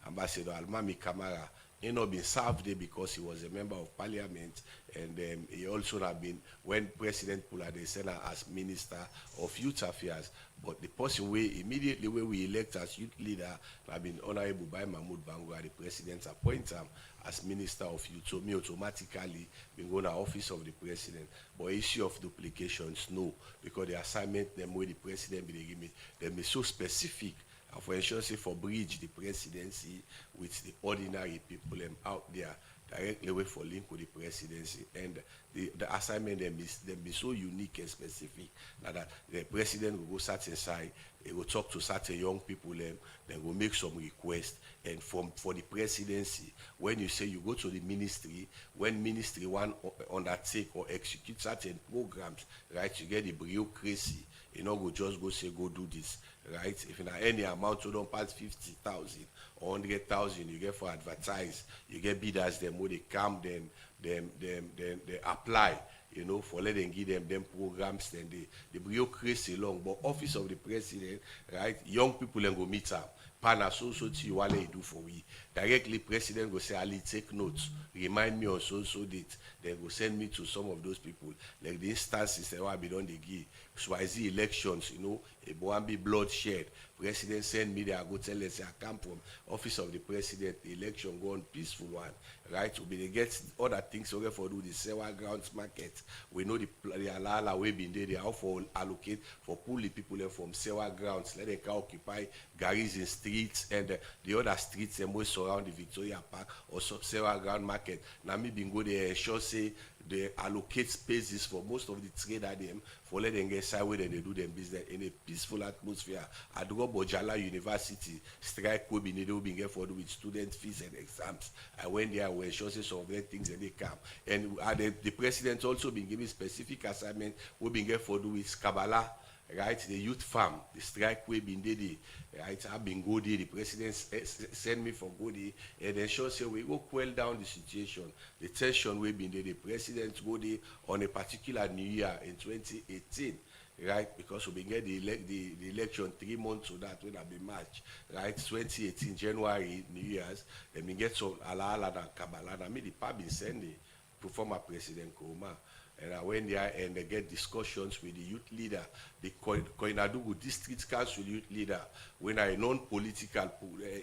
Ambassador Almami Kamara. He not been served there because he was a member of parliament, and he also have been, when President Pula they sent her as Minister of Youth Affairs. But the person immediately when we elect as youth leader have been Honorable by Mahmoud Bangura, the president appoint him as Minister of Youth. So me automatically been going to office of the president. But issue of duplications, no, because the assignment them where the president be they give me, they be so specific. And for ensure, say, for bridge the presidency with the ordinary people out there directly way for link with the presidency, and the assignment them be so unique and specific that the president will go sat inside, he will talk to certain young people, then will make some requests. And for the presidency, when you say you go to the ministry, when ministry want undertake or execute certain programs, right, you get the bureaucracy. You know, go just go say go do this, right? If you know any amount you don't pass 50,000 or 100,000, you get for advertise. You get bidders them where they come, then they apply. You know, for let them give them programs, then the bureaucracy long. But office of the president, right? Young people then go meet up. Pana so wale do for we. Directly president go say Ali take notes, remind me on so date. Then go send me to some of those people. Like the instances that I be done they give. Swazi elections, you know, it won't be bloodshed. President send me there, I go tell us I come from office of the president, the election go on peaceful one, right? We they get other things okay for do the sewer grounds market. We know the alala we been there, they are for allocate for pull the people from sewer grounds, let them can occupy garis in streets and the other streets and most surround the Victoria Park or sewer ground market. Now me been go there and sure say they allocate spaces for most of the trader them for let them get side where they do them business in a peaceful atmosphere. At Bojala University, strike will be needed to for with student fees and exams. I went there where sure say some of the things and they come. And the president also been giving specific assignment we been get for do with Kabbalah, right? The youth farm, the strike we been did, right? I've been go there, the president send me for go there, and then sure say we go quell down the situation, the tension we been there. The president go there on a particular New Year in 2018. Right, because we been get the election 3 months to that when I be March, right? 2018 January New Year's, then we get some ala and kabala. I mean the pub been sending to former President Kuruma, and I went there and they get discussions with the youth leader, the Koinadugu District Council youth leader, when a non-political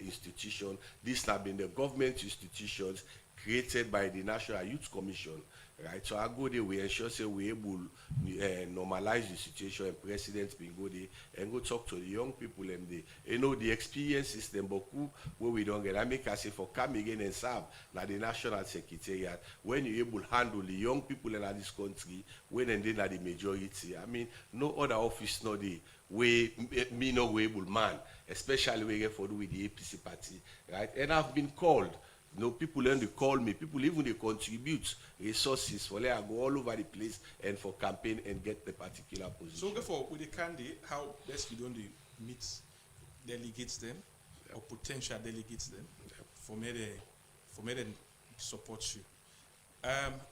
institution. This have been the government institutions created by the National Youth Commission. Right, so I go there, we ensure say we able normalize the situation, and president been go there and go talk to the young people and the experience system, but where we don't get. I make us say for come again and serve like the National Secretariat, when you able handle the young people in this country, when and then the majority. I mean, no other office no the way me no able man, especially we get for do with the APC party, right? And I've been called. People learn to call me. People even they contribute resources for let I go all over the place and for campaign and get the particular position. So therefore, with the candidate, how best we don't meet delegates them or potential delegates them for me to support you.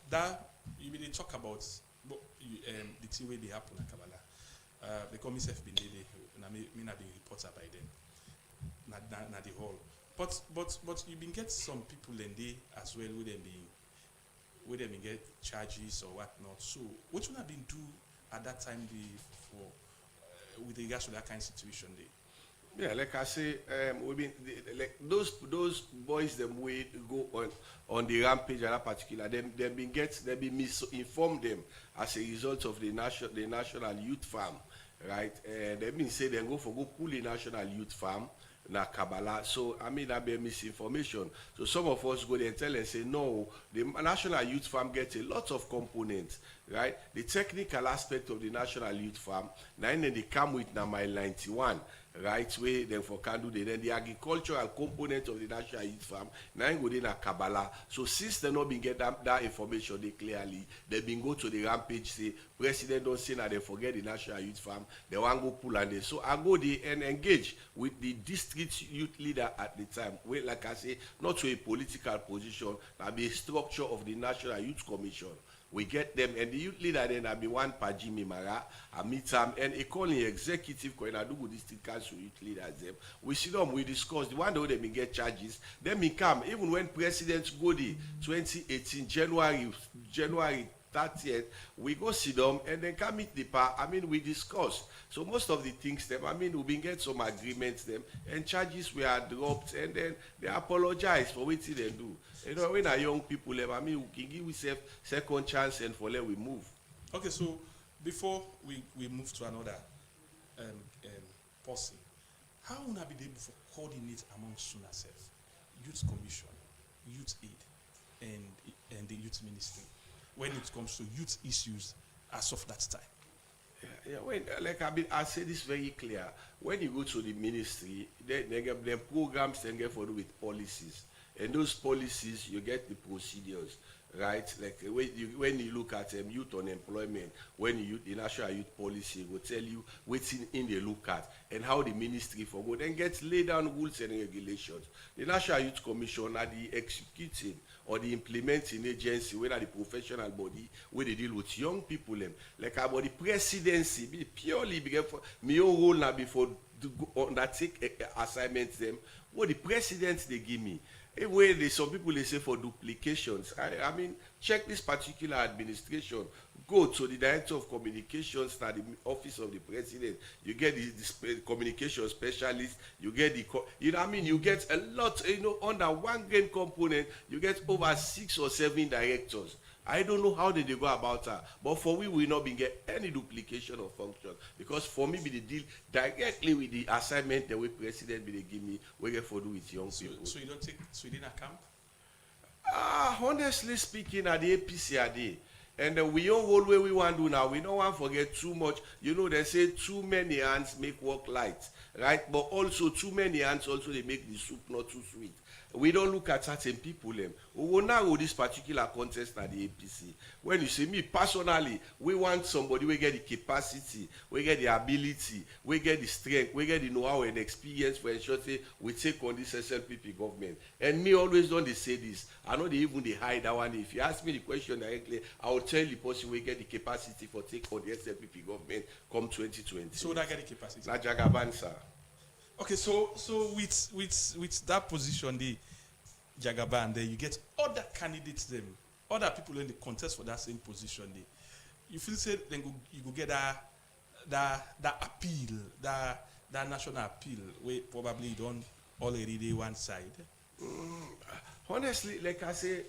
That you will talk about the thing where they happen in Kabbalah. The committee have been there, and I not being reported by them. Not the whole. But you been get some people in there as well where they been get charges or whatnot. So what would have been do at that time for with regards to that kind of situation there? Yeah, like I say, we been like those boys them we go on the rampage at that particular. They been misinformed them as a result of the national youth farm, right? They been say they go pull the national youth farm. Na Kabbalah. So I mean that be misinformation. So some of us go there and tell and say no, the National Youth Farm gets a lot of components, right? The technical aspect of the National Youth Farm, then they come with na mile 91, right? Where then for can do then the agricultural component of the National Youth Farm, now go there na Kabbalah. So since they not been get that information, they clearly they been go to the rampage say president don't say that they forget the National Youth Farm, they want go pull and they. So I go there and engage with the district youth leader at the time. Well, like I say, not to a political position, that be a structure of the National Youth Commission. We get them, and the youth leader then I be one Pajimi Mara, I meet them, and a calling executive Koinadugu District Council youth leaders them. We sit down, we discuss the one that they get charges. Then we come, even when presidents go the 2018 January 30th, we go sit down and then come meet the part. I mean, we discuss. So most of the things them, I mean, we been get some agreements them, and charges were dropped, and then they apologize for what they do. You know, when our young people them, I mean, we can give ourselves second chance and for let we move. Okay, so before we move to another person, how would I be able to coordinate amongst yourself, Youth Commission, Youth Aid, and the Youth Ministry when it comes to youth issues as of that time? Yeah, when like I say this very clear. When you go to the ministry, they get the programs and get for do with policies, and those policies you get the procedures, right? Like when you look at youth unemployment, when you the national youth policy will tell you what's in the look at and how the ministry for go then gets laid down rules and regulations. The National Youth Commission are the executing or the implementing agency, whether the professional body where they deal with young people them. Like about the presidency, be purely because for me your role now before undertake assignments them. What the presidents they give me. Where some people they say for duplications. I mean, check this particular administration. Go to the director of communications at the office of the president. You get the communication specialist. You get you get a lot. Under one grain component, you get over 6 or 7 directors. I don't know how they go about that, but for we will not be get any duplication of function because for me be the deal directly with the assignment the way president be they give me we get for do with young people. So you don't take Sweden a camp? Honestly speaking, at the APCRD, and we all roll where we want to do now. We don't want to forget too much. They say too many hands make work light, right? But also too many hands also they make the soup not too sweet. we don't look at certain people. We will narrow this particular contest at the APC. When you say me personally, we want somebody we get the capacity, we get the ability, we get the strength, we get the know-how and experience for ensure say we take on this SLPP government. And me always don't they say this. I know they even they hide that one. If you ask me the question directly, I will tell the person we get the capacity for take on the SLPP government come 2020. So that get the capacity. Na Jagaban, sir. Okay, so with that position, the Jagaban, there you get other candidates, them, other people in the contest for that same position. You feel say then you go get that appeal, that national appeal, where probably you don't already dey one side. Honestly, like I say,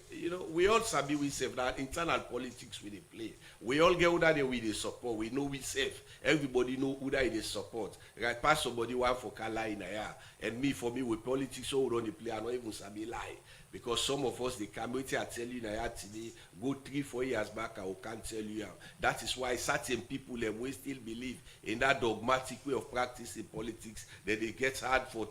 we all sabi we save that internal politics we dey play. We all get who that we dey support. We know we safe. Everybody know who that they support. Right, pass somebody one for Kala in here, and for me with politics, so we don't play. I don't even sabi lie. Because some of us, the community I tell you now today, go 3-4 years back, I can't tell you. That is why certain people we still believe in that dogmatic way of practicing politics, that they get hard for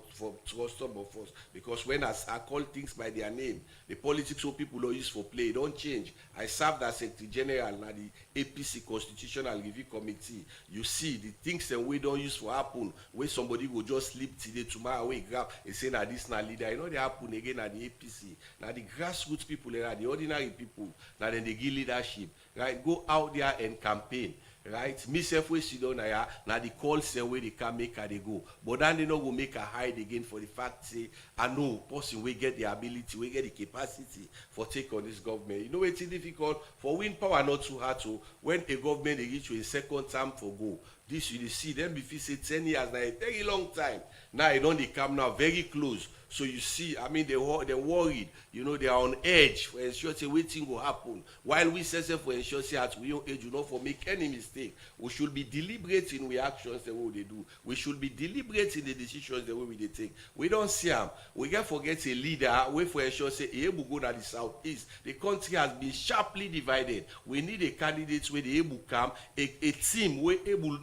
some of us. Because when I call things by their name, the politics so people don't use for play, don't change. I served as Secretary General na the APC Constitutional Review Committee. You see, the things that we don't use for happen, where somebody will just sleep today, tomorrow, we grab and say that this na leader. They happen again at the APC. Now the grassroots people, the ordinary people, now then they give leadership, right? Go out there and campaign, right? Me self we sit down here, now the call say where they can make her they go. But then they not go make her hide again for the fact say, I know person we get the ability, we get the capacity for take on this government. You know it's difficult for win power not too hard to when a government they reach a second term for go. This you see them before say 10 years now a very long time. Now you don't they come now very close. So you see, I mean, they're worried. They are on edge for ensure say waiting will happen. While we say for ensure say at we own age, not for make any mistake. We should be deliberate in reactions the way they do. We should be deliberate in the decisions the way they take. We don't see them. We can forget a leader. We for ensure say able go to the southeast. The country has been sharply divided. We need a candidate where they able come, a team where able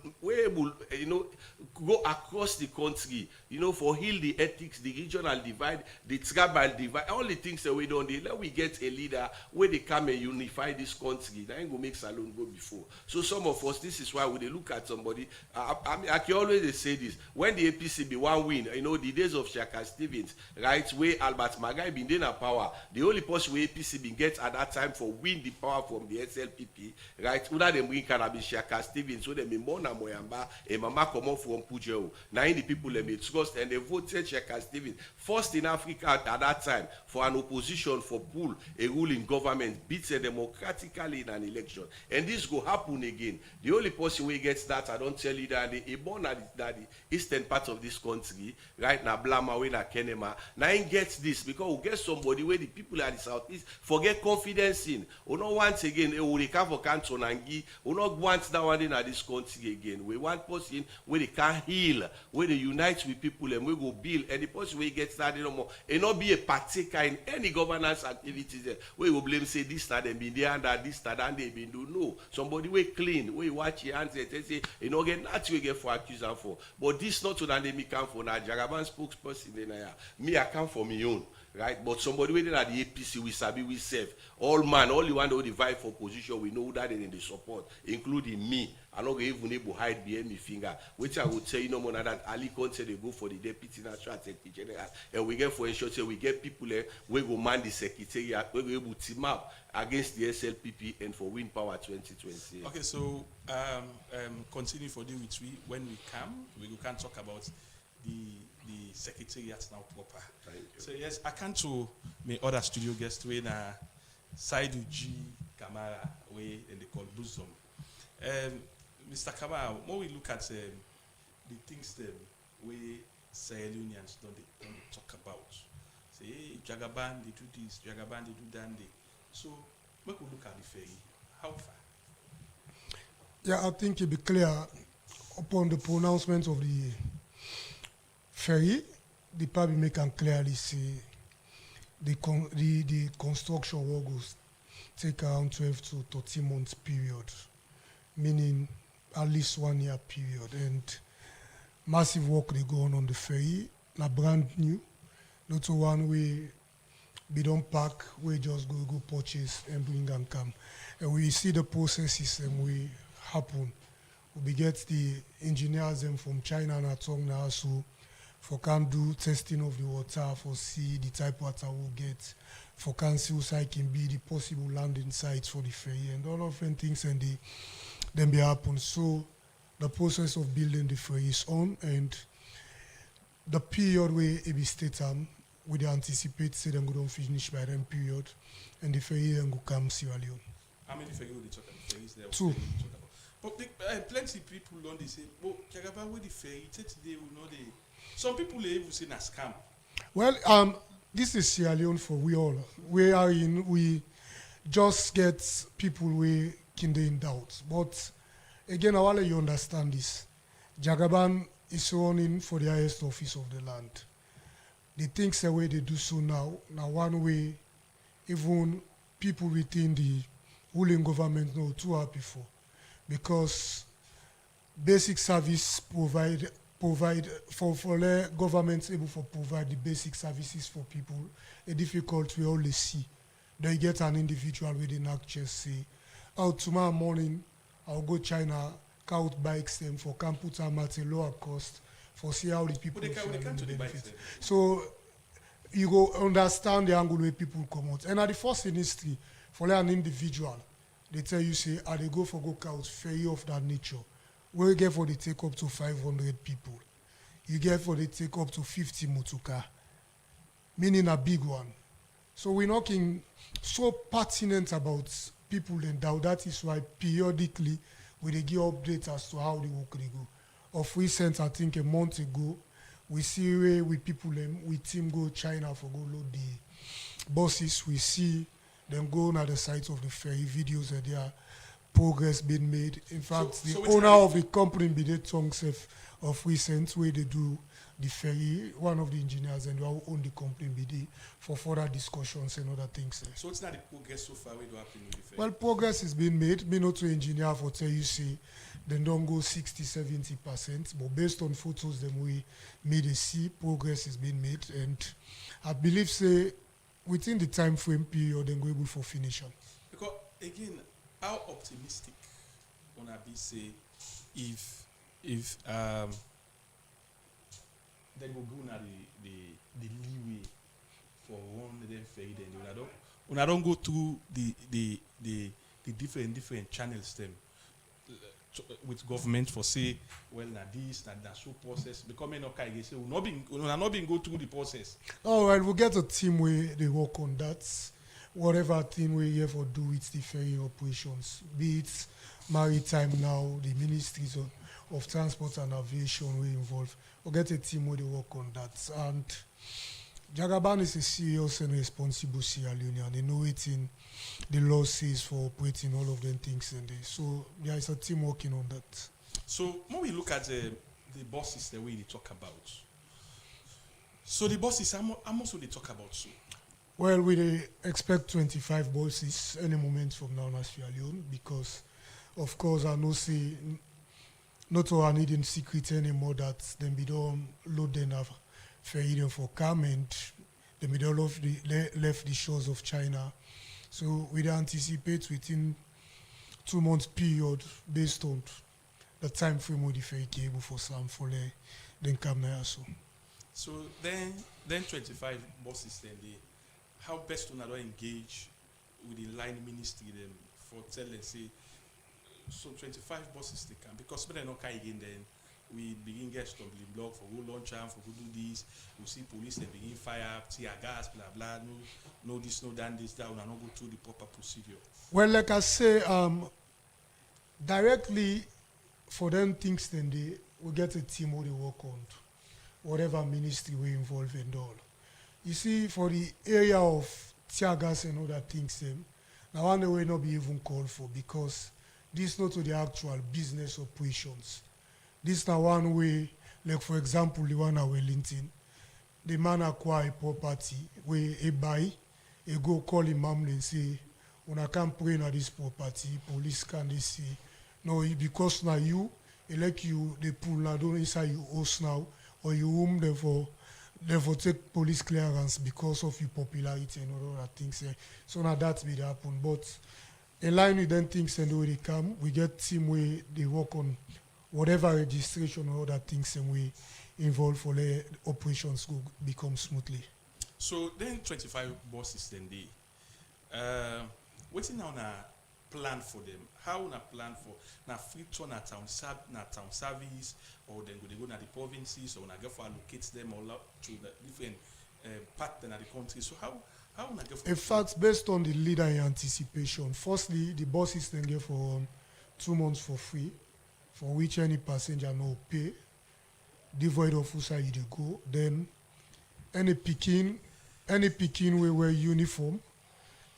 go across the country. For heal the ethics, the regional divide, the tribal divide, all the things that we don't do. Let we get a leader where they come and unify this country. That ain't gonna make Salone go before. So some of us, this is why when they look at somebody, I can always say this. When the APC be one win, the days of Shaka Stevens, right, where Albert Magai been in power, the only person where APC been get at that time for win the power from the SLPP, right? Whether them bring cannabis Shaka Stevens, so them in Mona Moyamba, and Mama come up from Pujeo. Now the people them they trust and they voted Shaka Stevens. First in Africa at that time for an opposition for pull a ruling government beats democratically in an election. And this will happen again. The only person who gets that, I don't tell you that they born at the eastern part of this country, right now, Blama, we na Kenema. Now he gets this because we get somebody where the people at the southeast forget confidence in. We not once again, we will for Canton and we not want that one in this country again. We want person where they can heal, where they unite with people and we go build. And the person where get started no more and not be a partaker in any governance activities there. We will blame say this that they been there and that this that they been do. No, somebody we clean, we watch your hands and say get that we get for accusation for. But this not to that they me come for now. Jagaban spokesperson in here. Me I come for me own. Right, but somebody waiting at the APC, we sabi, we serve. All you want to divide for position, we know that in the support, including me. I'm not even able to hide behind my finger. Which I will tell you no more than that Ali Conte they go for the Deputy National Secretary General. And we get for ensure we get people there, we go man the secretariat, we go able to team up against the SLPP and for Win Power 2020. Okay, so continue for the which when we come, we can talk about the secretariat now proper. Thank you. So yes, I can to my other studio guest when Saidu G Kamara way and they call Bosom. Mr. Kamara, when we look at the things them we Salonians don't talk about. Say hey, Jagaban they do this, Jagaban they do that. So we could look at the ferry. How far? Yeah, I think it be clear upon the pronouncement of the ferry, the public make can clearly see the construction work will take around 12 to 13 months period, meaning at least 1 year period. And massive work they go on the ferry, not brand new, not one way be done pack, we just go purchase and bring and come. And we see the processes and we happen. We get the engineers them from China and Tong now, so for can do testing of the water, for see the type water we'll get, for can see who can be the possible landing sites for the ferry and all of different things and then be happen. So the process of building the ferry is on, and the period where it be state we dey anticipate say them go don't finish by then period, and the ferry then go come Sierra Leone. How many ferry will they talk about? Ferries there? Two. But plenty people don't they say, oh, Jagaba with the ferry today will know the. Some people they even say na scam. Well, this is Sierra Leone for we all. We just get people we can in doubt. But again, I want you understand this. Jagaban is running for the highest office of the land. The things the way they do so now one way even people within the ruling government know too happy for, because basic service provide for the government able to provide the basic services for people. A difficult we always see. They get an individual within just say, oh, tomorrow morning I'll go China, count bikes them for can put them at a lower cost for see how the people But they can't do the bikes then. So you go understand the angle where people come out. And at the first in history, for like an individual, they tell you say, they go for go count ferry of that nature. Where you get for they take up to 500 people. You get for they take up to 50 motoka, meaning a big one. So we're not so pertinent about people in doubt. That is why periodically we they give updates as to how the work they go. Of recent, I think a month ago, we see where we people we team go China for go load the buses. We see them go on at the site of the ferry, videos that there progress being made. In fact, So the owner of the company be the tongue of recent where they do the ferry, one of the engineers and who own the company be there for further discussions and other things. So it's not the progress so far where do happen with the ferry? Well, progress is being made. Me not to engineer for tell you say they don't go 60-70%, but based on photos them we made a see progress is being made, and I believe say within the time frame period then go able for finishing. Because again, how optimistic on be say if they go go na the leeway for one of them ferry then una don't go through the different channels them with government for say well na this na so process because me no can say we not been go through the process. All right, we'll get a team where they work on that. Whatever team we here for do with the ferry operations, be it maritime now, the ministries of transport and aviation we involved. We'll get a team where they work on that. And Jagaban is a serious and responsible Sierra Leonean. They know it in the law says for operating all of them things in there. So there is a team working on that. So when we look at the bosses the way they talk about, so the bosses how much will they talk about so? Well, we expect 25 buses any moment from now in Sierra Leone, because of course I know say not all needing secret anymore that them be don't load them have ferry them for come, and them be don't left the shores of China. So we anticipate within 2 months period based on the time frame with the ferry cable for some for then come there so. So then 25 buses then how best to not engage with the line ministry them for tell and say so 25 buses they can, because when they not again then we begin get stumbling block for who launch and for who do this. We see police they begin fire, tear gas, blah blah, no this, no that, this, that, and not go through the proper procedure. Well, like I say, directly for them things then they will get a team who they work on whatever ministry we involved in all. You see, for the area of tear gas and other things, now one way not be even called for, because this not to the actual business operations. This now one way, like for example, the one at Wellington, the man acquire property where he buy, he go call him and say, when I can't pray on this property, police can they say, no, because now you, like you, they pull now don't inside your house now, or you room them for Therefore, take police clearance because of your popularity and all other things. So now that will happen. But in line with them things and the way they come, we get team where they work on whatever registration or other things and we involve for the operations go become smoothly. So then 25 buses then they waiting on a plan for them. How on a plan for na free turn na town service or then they go na the provinces or na get for allocate them all up to the different part in the country. So how na get for in fact, based on the leader in anticipation, firstly the buses then get for 2 months for free, for which any passenger no pay, devoid of who side you go. Then any picking we wear uniform,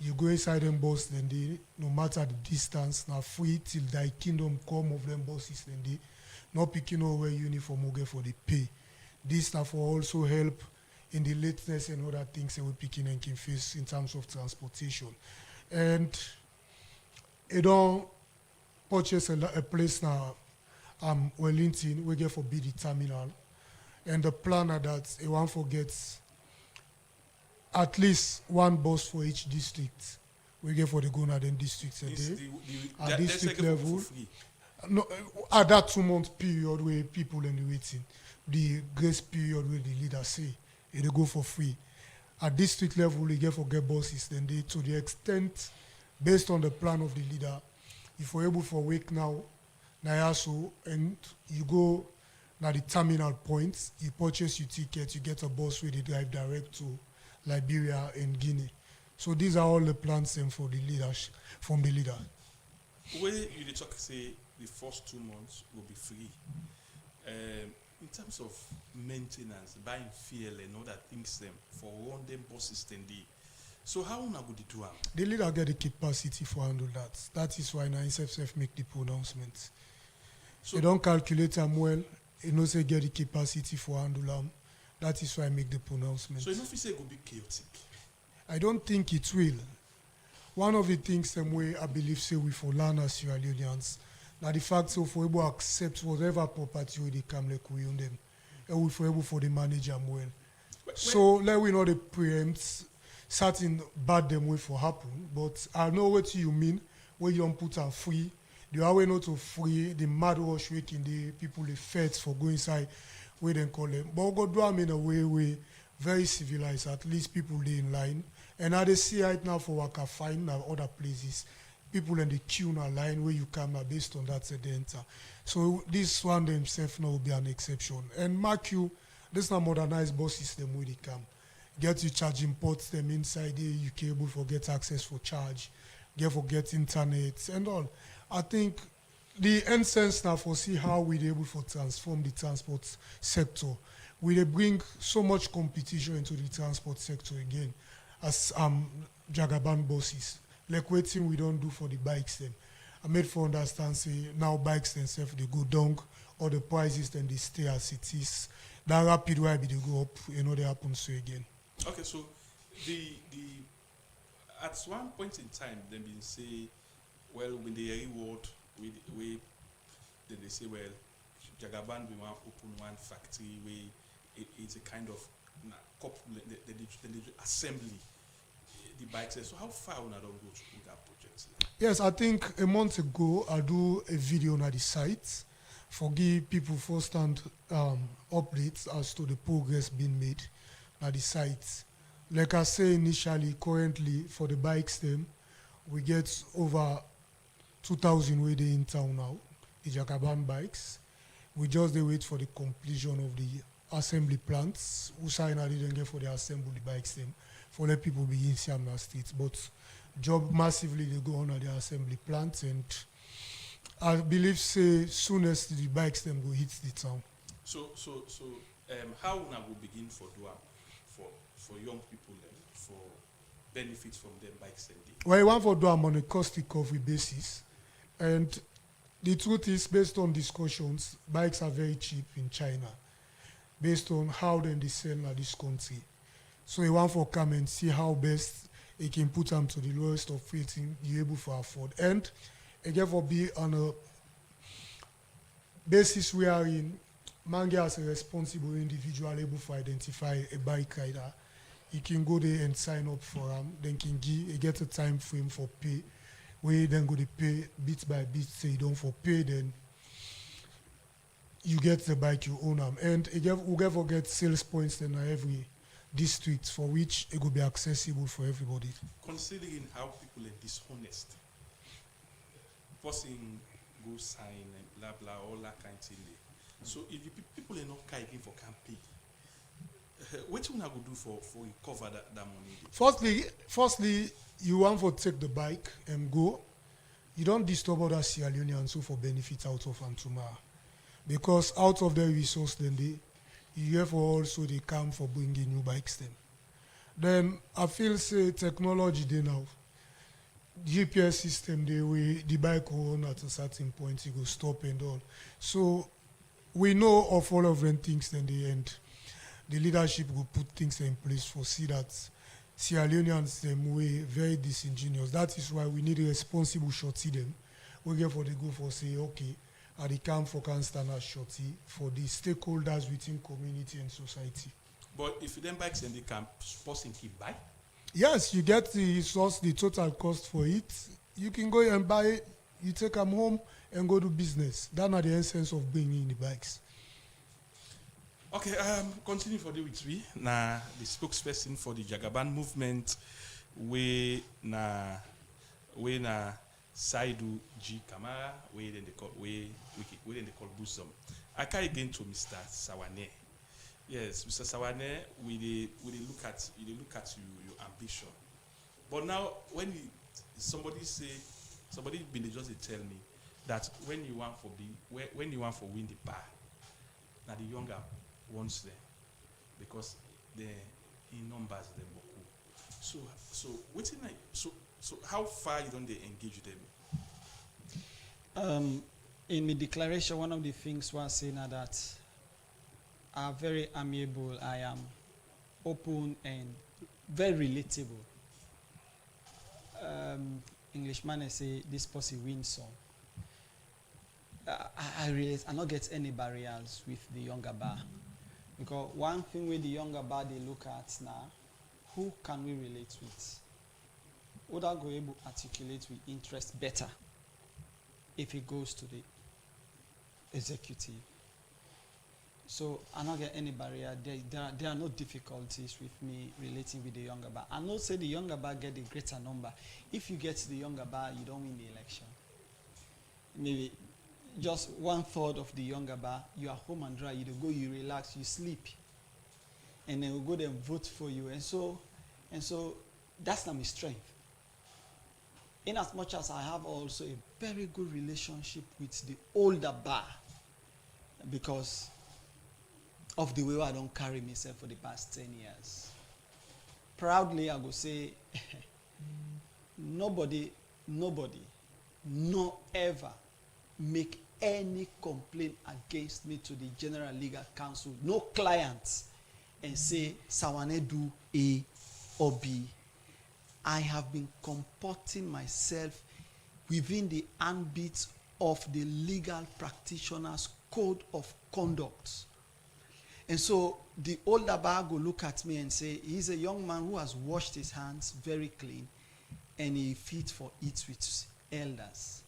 you go inside them bus, then they, no matter the distance, now free till thy kingdom come of them buses, then they not picking or wear uniform or get for the pay. This stuff will also help in the lateness and other things that we picking and can face in terms of transportation. And it don't purchase a place now, Wellington, we get for be the terminal. And the plan are that it won't forget at least one bus for each district. We get for the Gonaden districts a day. At district level, no, at that 2 month period where people in the waiting, the grace period where the leader say, they go for free. At district level, they get for get buses, then they, to the extent, based on the plan of the leader, if we're able for wake now, so, and you go now the terminal points, you purchase your ticket, you get a bus where they drive direct to Liberia and Guinea. So these are all the plans for the leaders, from the leader. Where you talk say the first 2 months will be free. In terms of maintenance, buying fuel and other things them for run them buses then they. So how na go do am? The leader get the capacity for handle that. That is why now NSFF make the pronouncement. So they don't calculate them well. They know say get the capacity for handle them. That is why I make the pronouncement. So you know if you say it will be chaotic. I don't think it will. One of the things some way I believe say we for learn as Sierra Leoneans, now the fact so for able to accept whatever property they come like we own them, and we for able for the manage them well. So let we know the preempt certain bad them way for happen, but I know what you mean when you don't put them free. The other way not to free the mad wash waking the people the feds for going inside where they call them. But go do them in a way very civilized, at least people they in line. And now they see right now for Waka Fine now other places. People in the queue now line where you come now based on that they enter. So this one themselves now will be an exception. And mark you, this now modernized bus system where they come. Get you charging ports them inside there, you can able for get access for charge, get internet and all. I think the end sense now for see how we're able to transform the transport sector. We bring so much competition into the transport sector again as Jagaban buses. Like waiting we don't do for the bikes then. I made for understand say now bikes themselves they go down or the prices then they stay as it is. That rapid way they go up, they happen so again. Okay, so the at one point in time then been say, well when they reward we then they say well Jagaban we want open one factory where it's a kind of the assembly the bikes. So how far we don't go to that project? Yes, I think a month ago I do a video on the site for give people first-hand updates as to the progress being made at the site. Like I say initially, currently for the bikes them, we get over 2,000 way they in town now, the Jagaban bikes. We just they wait for the completion of the assembly plants. Usaina didn't get for the assembly bikes them, for let people be in Siamna Street. But job massively they go on at the assembly plants, and I believe say soonest the bikes them go hit the town. So how now we begin for Dua for young people for benefits from them bikes and well, you want for do them on a cost recovery basis, and the truth is, based on discussions, bikes are very cheap in China, based on how then they sell in this country. So you want for come and see how best it can put them to the lowest of rating you're able to afford, and again for be on a basis we are in Mange as a responsible individual able to identify a bike rider, he can go there and sign up for them. Then can get a time frame for pay, where you then go to pay bit by bit. Say you don't for pay, then you get the bike you own them. And whoever get sales points then every district for which it will be accessible for everybody. Considering how people are dishonest, person go sign and blah blah all that kind of thing. So if the people are not kiting for campaign, what you gonna go do for recover that money? Firstly, you want to take the bike and go. You don't disturb other Sierra Leoneans so for benefit out of them tomorrow. Because out of their resource then you have also they come for bringing new bikes then. Then I feel say technology they now. GPS system the way the bike will run at a certain point, it will stop and all. So we know of all of them things then the end. The leadership will put things in place for see that Sierra Leoneans them way very disingenuous. That is why we need a responsible shorty them. We get for the go for say okay, at the camp for can stand as shorty for the stakeholders within community and society. But if you then bikes in the camp, person keep buy? Yes, you get the source, the total cost for it. You can go and buy it, you take them home and go to business. That's not the essence of bringing the bikes. Okay, continue for the week 3. Now, the spokesperson for the Jagaban movement, we na Saidu G. Kamara, we then they call Bosom. I can again to Mr. Sawane. Yes, Mr. Sawane, we look at your ambition. But now, when somebody been just tell me that when you want for win the bar, now the younger wants them because they in numbers them beaucoup. So waiting like so how far you don't they engage them? In my declaration, one of the things was saying that I'm very amiable, I am open and very relatable. Englishman say this person wins some. I realize I not get any barriers with the younger bar. Because one thing with the younger bar they look at now, who can we relate with? Would I go able to articulate with interest better if it goes to the executive? So I don't get any barrier. There are no difficulties with me relating with the younger bar. I know say the younger bar get a greater number. If you get to the younger bar, you don't win the election. Maybe just 1/3 of the younger bar, you are home and dry, you go, you relax, you sleep. And then we'll go there and vote for you. And so that's not my strength. In as much as I have also a very good relationship with the older bar, because of the way I don't carry myself for the past 10 years. Proudly, I go say, nobody, no ever make any complaint against me to the General Legal Council, no clients, and say, Sawane do A or B. I have been comporting myself within the ambit of the legal practitioner's code of conduct. And so the older bar will look at me and say, he's a young man who has washed his hands very clean and he fit for it with elders.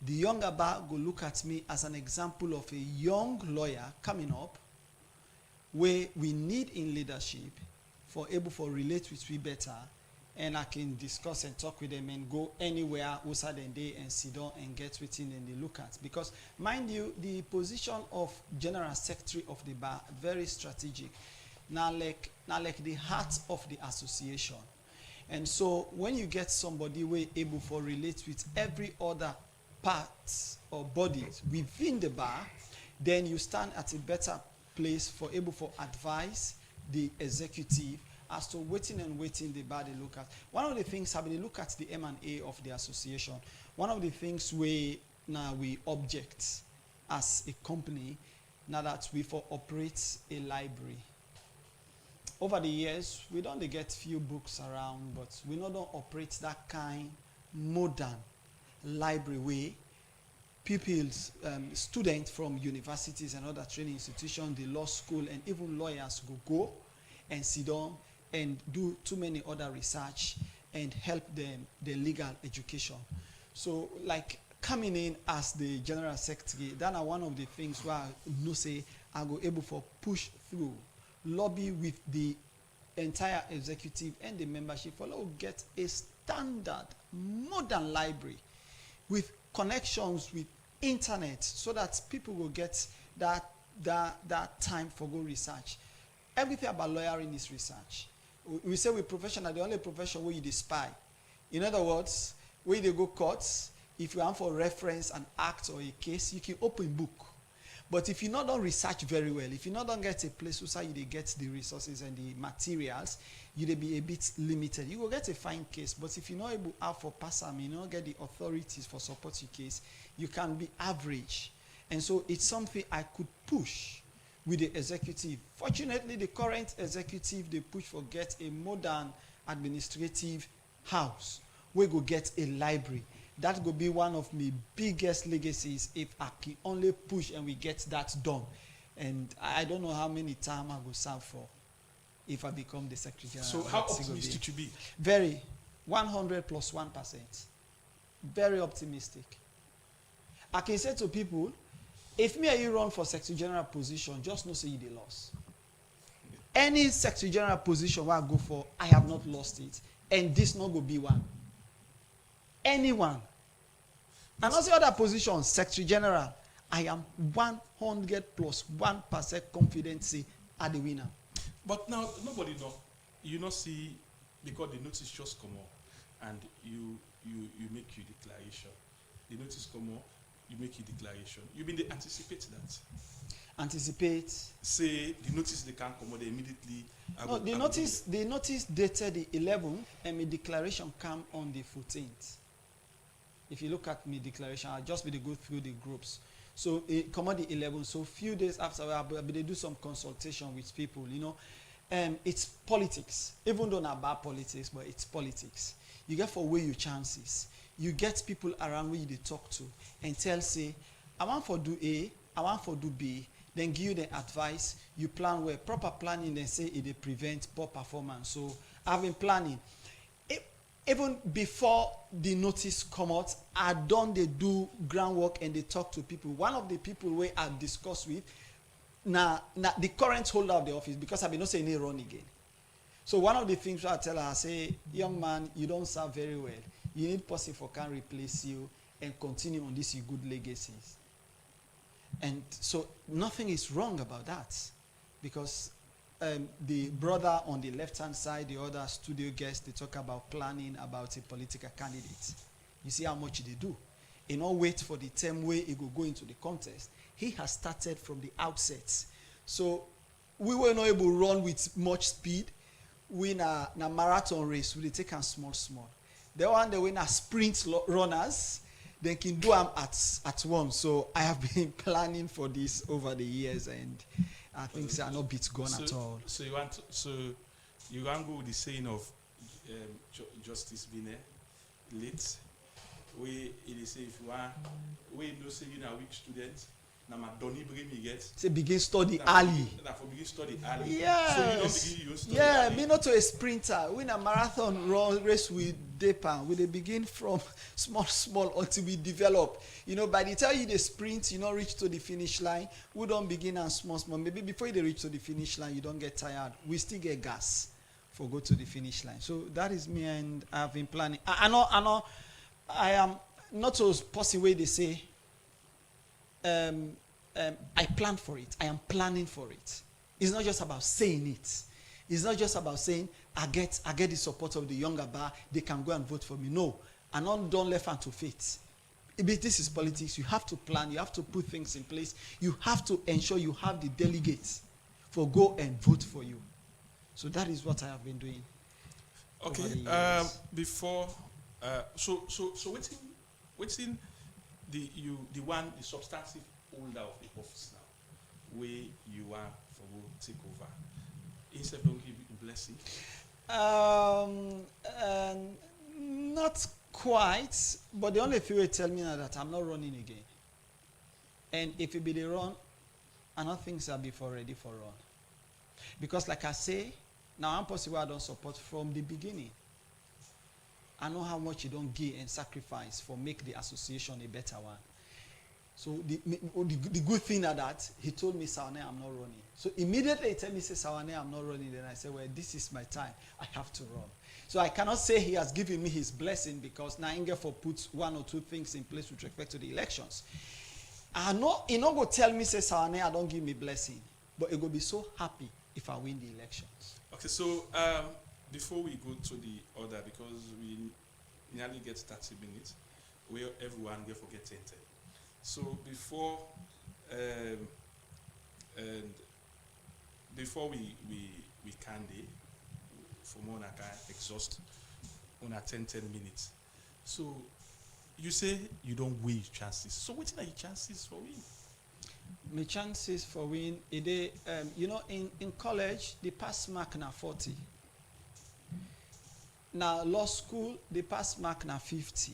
The younger bar will look at me as an example of a young lawyer coming up where we need in leadership for able to relate with we better, and I can discuss and talk with them and go anywhere outside than they and sit down and get within and they look at. Because mind you, the position of General Secretary of the bar, very strategic. Now like the heart of the association. And so when you get somebody who is able to relate with every other parts or bodies within the bar, then you stand at a better place for able to advise the executive as to waiting the bar they look at. One of the things, I mean, look at the M&A of the association. One of the things we object as a company, now that we operate a library. Over the years, we don't get few books around, but we don't operate that kind modern library way pupils, students from universities and other training institutions, the law school, and even lawyers go and sit down and do too many other research and help them the legal education. So like coming in as the general secretary, that are one of the things where I know say I go able for push through, lobby with the entire executive and the membership for get a standard modern library with connections with internet so that people will get that time for go research. Everything about lawyering is research. We say we're professional, the only profession where you dey spy. In other words, where they go courts, if you want for reference an act or a case, you can open book. But if you not done research very well, if you not done get a place where you dey get the resources and the materials, you dey be a bit limited. You will get a fine case, but if you're not able to for pass them, you not get the authorities for support your case, you can be average. And so it's something I could push with the executive. Fortunately, the current executive, they push for get a modern administrative house. We go get a library. That will be one of my biggest legacies if I can only push and we get that done. And I don't know how many times I will serve for if I become the Secretary General. So how optimistic you be? Very. 100 plus 1%. Very optimistic. I can say to people, if me and you run for Secretary General position, just know say you dey lost. Any Secretary General position where I go for, I have not lost it. And this not go be one. Anyone. And also other positions, Secretary General, I am 100 plus 1% confident say are the winner. But now nobody know. You not see because the notice just come out and you make your declaration. The notice come out, you make your declaration. You been they anticipate that. Anticipate. Say the notice they can't come out, they immediately. No, the notice dated the 11th and my declaration come on the 14th. If you look at my declaration, I'll just be to go through the groups. So it come on the 11th. So a few days after, they do some consultation with people, you know. It's politics. Even though not bad politics, but it's politics. You get for weigh your chances. You get people around where you they talk to and tell, say, I want for do A, I want for do B, then give you the advice, you plan well. Proper planning, then say it they prevent poor performance. So I've been planning. Even before the notice come out, I done they do groundwork and they talk to people. One of the people where I discuss with, now the current holder of the office, because I've been not saying they run again. So one of the things I tell her, I say, young man, you don't serve very well. You need person who can replace you and continue on this good legacies. And so nothing is wrong about that, because the brother on the left-hand side, the other studio guest, they talk about planning about a political candidate. You see how much they do. You know, wait for the term where he will go into the contest. He has started from the outset. So we were not able to run with much speed. We in a marathon race, we take them small. The one they win a sprint runners, they can do them at once. So I have been planning for this over the years, and I think they are not bit gone at all. So you want to go with the saying of Justice Bine late, where it say if you want, where you say you know which student, na ma doni bring me get. Say begin study early. That for begin study early. Yes. So you don't begin you study yeah, early. me not to a sprinter. We in a marathon run race with Depa. We dey begin from small until we develop. You know, by the time you dey sprint, you not reach to the finish line. We don't begin and small. Maybe before you reach to the finish line, you don't get tired. We still get gas for go to the finish line. So that is me, and I've been planning. I know. I am not so possible way they say. I plan for it. I am planning for it. It's not just about saying it. It's not just about saying I get the support of the younger bar. They can go and vote for me. No, I don't left hand to faith. This is politics. You have to plan. You have to put things in place. You have to ensure you have the delegates for go and vote for you. So that is what I have been doing. Okay. Before, so waiting the substantive holder of the office now, where you are for will take over. Instead of give you blessing. Not quite, but the only thing will tell me now that I'm not running again. And if it be the run, I don't think I'll be for ready for run. Because like I say, now I'm possible I don't support from the beginning. I know how much you don't give and sacrifice for make the association a better one. So the good thing are that he told me, Salone, I'm not running. So immediately he told me, say, Salone, I'm not running. Then I said, well, this is my time. I have to run. So I cannot say he has given me his blessing because now Ingefo puts one or two things in place with respect to the elections. I know he not go tell me, say, Salone, I don't give me blessing. But he go be so happy if I win the elections. Okay, so before we go to the order, because we nearly get 30 minutes, where everyone will forget 10. So before we can for more than exhaust on a 10 minutes. So you say you don't weigh chances. So what are your chances for win? My chances for win, in college, the pass mark na 40. Now law school, the pass mark na 50.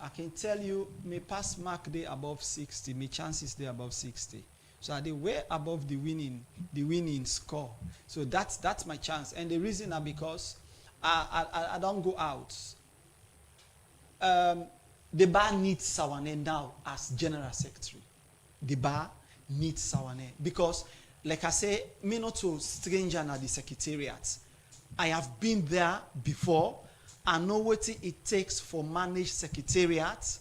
I can tell you, my pass mark they above 60, my chances they above 60. So they way above the winning score. So that's my chance. And the reason is because I don't go out. The bar needs Salone now as general secretary. The bar needs Salone because, like I say, me not a stranger na the secretariat. I have been there before. I know what it takes for manage secretariat.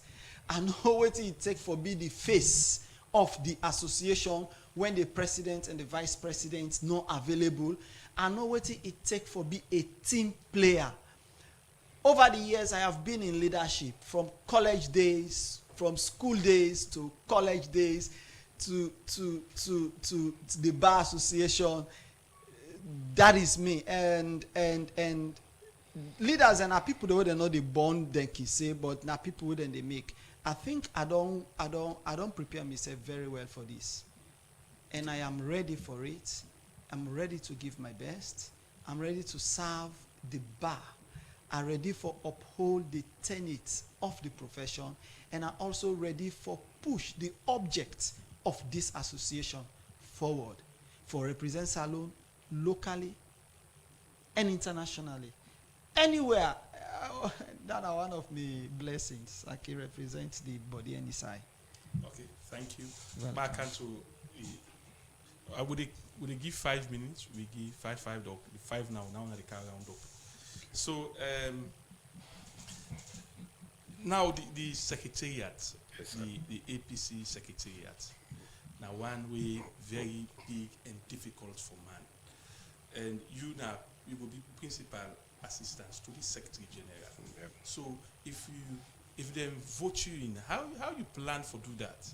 I know what it takes for be the face of the association when the president and the vice president not available. I know what it takes for be a team player. Over the years, I have been in leadership from college days, from school days to college days to the bar association. That is me. And leaders and our people the way they know the bond they can say, but now people wouldn't they make. I think I don't prepare myself very well for this. And I am ready for it. I'm ready to give my best. I'm ready to serve the bar. I'm ready for uphold the tenets of the profession. And I'm also ready for push the object of this association forward. For represent Salone locally and internationally. Anywhere, that are one of my blessings. I can represent the body and the side. Okay, thank you. Welcome. Back onto, would they give 5 minutes? We give five up. 5 now they can round up. So now the secretariat, yes, the APC secretariat, now one way very big and difficult for man, and you will be principal assistants to the secretary general. Yep. So if they vote you in, how you plan for do that?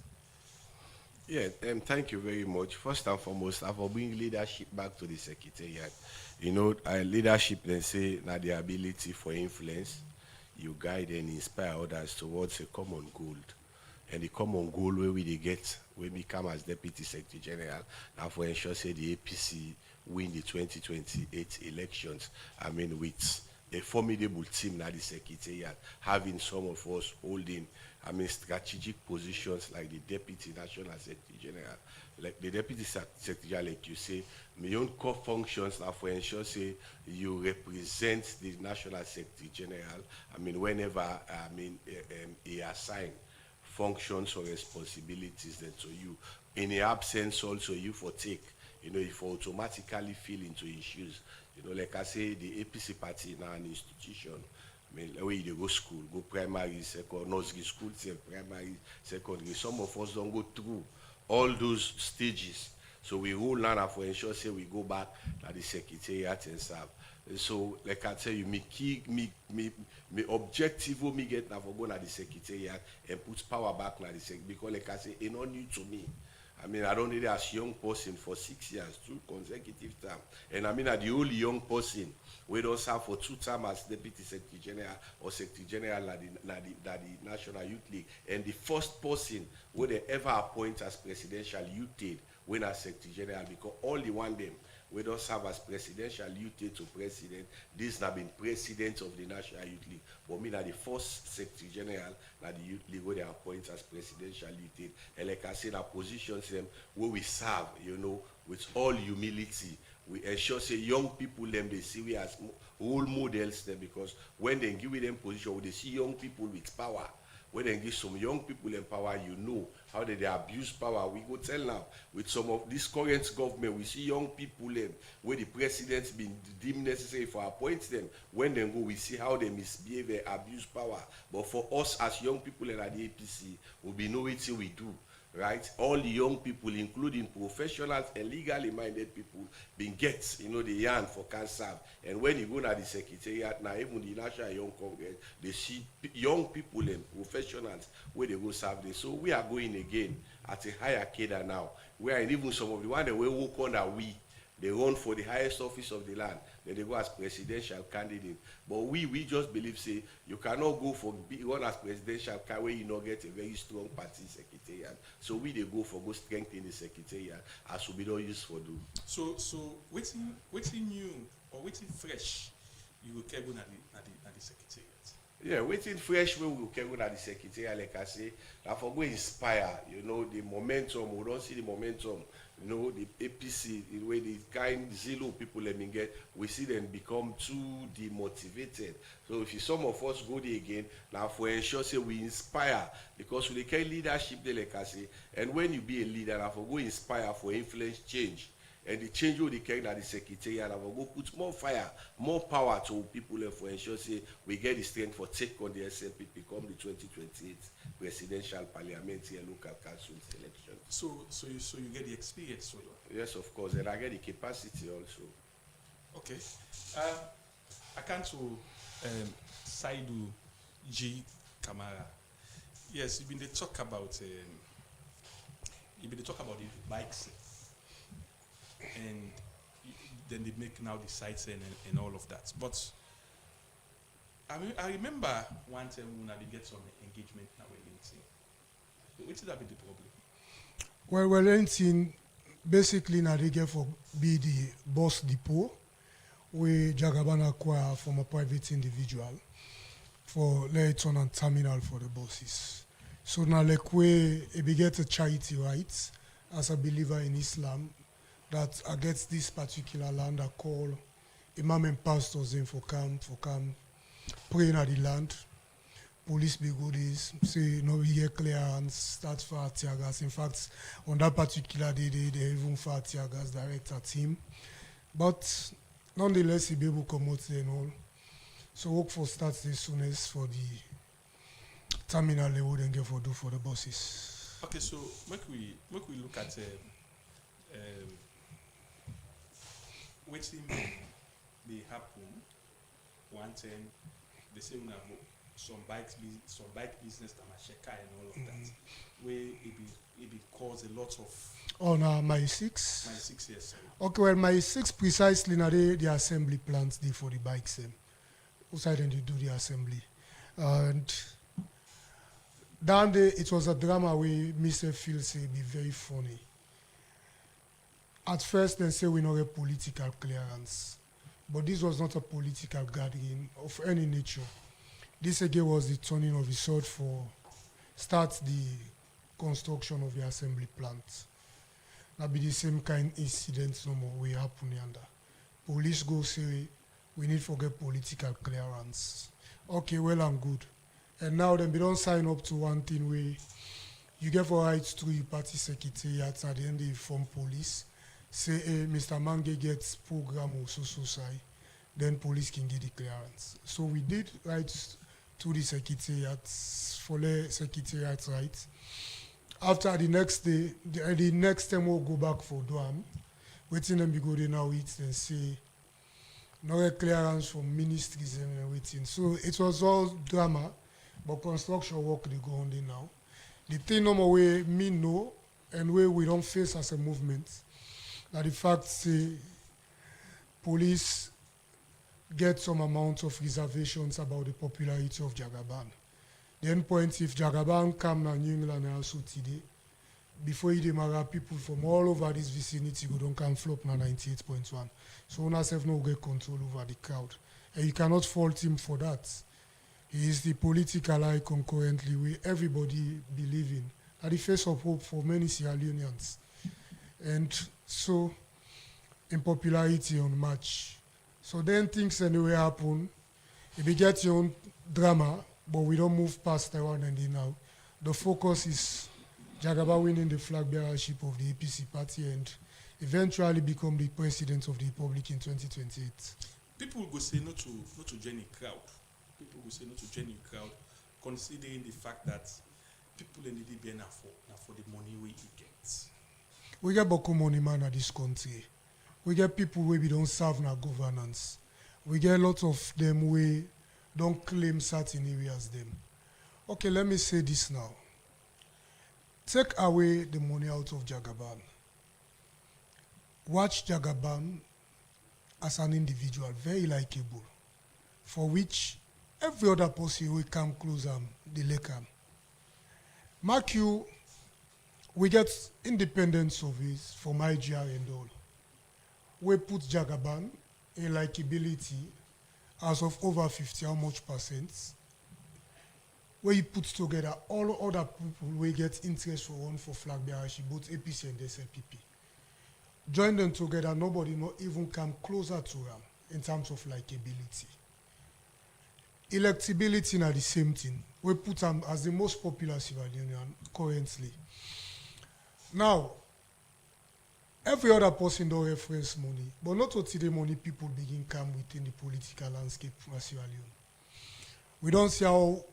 Yeah, thank you very much. First and foremost, I will bring leadership back to the secretariat. Leadership, they say, now the ability for influence, you guide and inspire others towards a common goal. And the common goal where we get, when we come as Deputy Secretary General, now for ensure say the APC win the 2028 elections. I mean, with a formidable team now the Secretariat, having some of us holding, strategic positions like the Deputy National Secretary General. Like the Deputy Secretary General, like you say, my own core functions are for ensure say you represent the National Secretary General. Whenever he assign functions or responsibilities then to you. In the absence also you for take, if you automatically feel into his shoes. Like I say, the APC party now an institution. Where you go school, go primary, second, nursery school, primary, secondary. Some of us don't go through all those stages. So we roll now for ensure say we go back to the secretariat and serve. So, like I tell you, me objective will me get now for going to the secretariat and put power back to the secretariat because, like I say, it's not new to me. I don't need as young person for 6 years, 2 consecutive terms. And the only young person we don't serve for 2 terms as Deputy Secretary General or Secretary General at the National Youth League. And the first person would they ever appoint as Presidential Youth Aid when as Secretary General because all the one them we don't serve as presidential youth aide to president. This now been president of the National Youth League. But me, na the first secretary general, na the youth league where they appoint as presidential youth aide. And like I said, that positions them where we serve, you know, with all humility. We ensure say young people them they see we as role models them, because when they give them position, they see young people with power. When they give some young people in power, you know how they abuse power. We go tell now with some of this current government, we see young people where the president's been deemed necessary for appoint them. When they go, we see how they misbehave and abuse power. But for us as young people at the APC, we'll be knowing what we do. Right, all the young people, including professionals and legally minded people, been get, you know, the yarn for cancer. And when you go to the secretariat now, even the National Young Congress, they see young people and professionals where they go serve this. So we are going again at a higher cadre now. We are even some of the ones that we work on that they run for the highest office of the land. Then they go as presidential candidate. But we just believe, say, you cannot go for run as presidential candidate where you not get a very strong party secretariat. So they go for go strengthen the secretariat as will be not used for do. So waiting new or waiting fresh, you will care at the secretariat. Yeah, waiting fresh when we will carry at the secretariat, like I say, that for go inspire, you know, the momentum. We don't see the momentum. You know, the APC, the way the kind zero people let me get, we see them become too demotivated. So if some of us go there again, now for ensure say we inspire, because we can leadership there, like I say, and when you be a leader, now for go inspire for influence change. And the change will carry at the secretariat, and we'll go put more fire, more power to people for ensure say we get the strength for take on the SNP become the 2028 presidential, parliamentary, and local council election. So you get the experience, so yes, of course, and I get the capacity also. Okay, I come to Saidu G Kamara. Yes, you've been talk about the bikes. And then they make now the sites and all of that. But I remember one time when I did get some engagement now with LinkedIn. What did that be the problem? Well, LinkedIn basically now they get for be the boss depot where Jagaban acquire from a private individual for let it on a terminal for the bosses. So now like we get a charity rights as a believer in Islam, that against this particular land I call imam and pastors in for come praying at the land. Police be goodies, say no we get clearance, start for tear gas. In fact, on that particular day they even fire tear gas direct at him. But nonetheless he be able to come out and all. So work for starts the soonest for the terminal they wouldn't get for do for the buses. Okay, so make we look at waiting they happen one time they say we have some bike business that Masheka and all of that where it be cause a lot of my 6 my 6 years. Okay, well my 6 precisely now the assembly plants there for the bikes outside and they do the assembly. And down there it was a drama where Mr. Phil say be very funny. At first, they say we know a political clearance, but this was not a political gathering of any nature. This again was the turning of the sword for start the construction of the assembly plant. That be the same kind incidents no more will happen under. Police go say we need to get political clearance. Okay, well and good. And now then we don't sign up to one thing where you get for rights to your party secretariat at the end they form police. Say, hey, Mr. Mange gets program or so side, then police can get the clearance. So we did write to the secretariat for the secretariat rights. After the next day, the next time we'll go back for Duam, waiting them to go there now eat and say, no clearance from ministries and waiting. So it was all drama, but construction work they go on there now. The thing no more way me know and where we don't face as a movement. That the fact say police get some amount of reservations about the popularity of Jagaban. The end point if Jagaban come to New England and also today, before Idemara, people from all over this vicinity go don't come flop na 98.1. So una self no get control over the crowd. And you cannot fault him for that. He is the political icon currently where everybody believe in. At the face of hope for many Sierra Leoneans. And so in popularity on match. So then things anyway happen. If you get your own drama, but we don't move past that one and then now. The focus is Jagaba winning the flag bearership of the APC party and eventually become the president of the Republic in 2028. People will go say not to join a crowd. People will say not to join a crowd, considering the fact that people in the DBN are for the money we get. We get beaucoup money man in this country. We get people where we don't serve na governance. We get a lot of them where don't claim certain areas them. Okay, let me say this now. Take away the money out of Jagaban. Watch Jagaban as an individual, very likable, for which every other person will come close the lake. Mark you, we get independent surveys from IGR and all. We put Jagaban in likability as of over 50, how much percent? Where you put together all other people we get interest for one for flag bearership, both APC and SLPP. Join them together, nobody not even come closer to them in terms of likability. Electability are the same thing. We put them as the most popular Sierra Leonean currently. Now, every other person don't reference money, but not until the money people begin come within the political landscape for Sierra Leone. We don't see how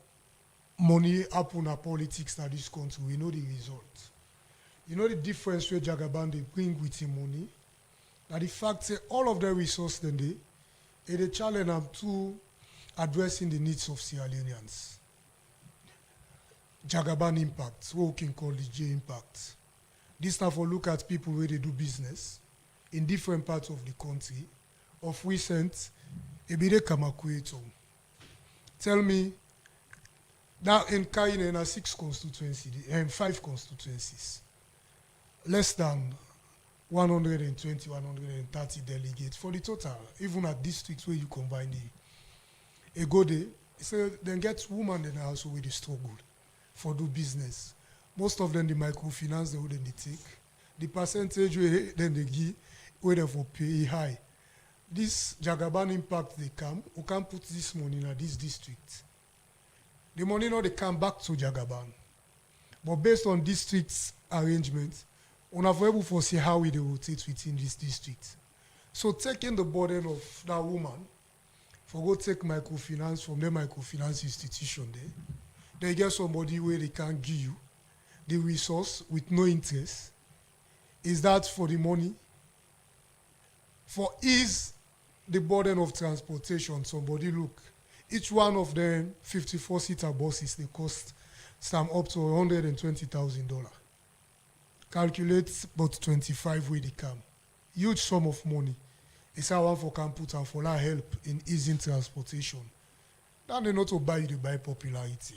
money happen in politics in this country. We know the result. You know the difference where Jagaban they bring with him money? That the fact that all of their resources then they challenge them to addressing the needs of Sierra Leoneans. Jagaban impact, what we can call the J impact. This now for look at people where they do business in different parts of the country. Of recent, Ebide Kamakweto. Tell me, now in Kaine, there are 6 constituencies and 5 constituencies. Less than 120, 130 delegates for the total, even at districts where you combine the a good day. So then get women in the house where they struggle for do business. Most of them the microfinance they wouldn't take. The percentage where then they give where they for pay high. This Jagaban impact they come, we can put this money in this district. The money now they come back to Jagaban. But based on district's arrangement, we are able to see how we rotate within this district. So taking the burden of that woman, for go take microfinance from the microfinance institution there, they get somebody where they can give you the resource with no interest. Is that for the money? For ease the burden of transportation, somebody look, each one of them 54-seater buses, they cost some up to $120,000. Calculate about 25 where they come. Huge sum of money. It's how one for can put and for that help in easing transportation. Now they not to buy the buy popularity.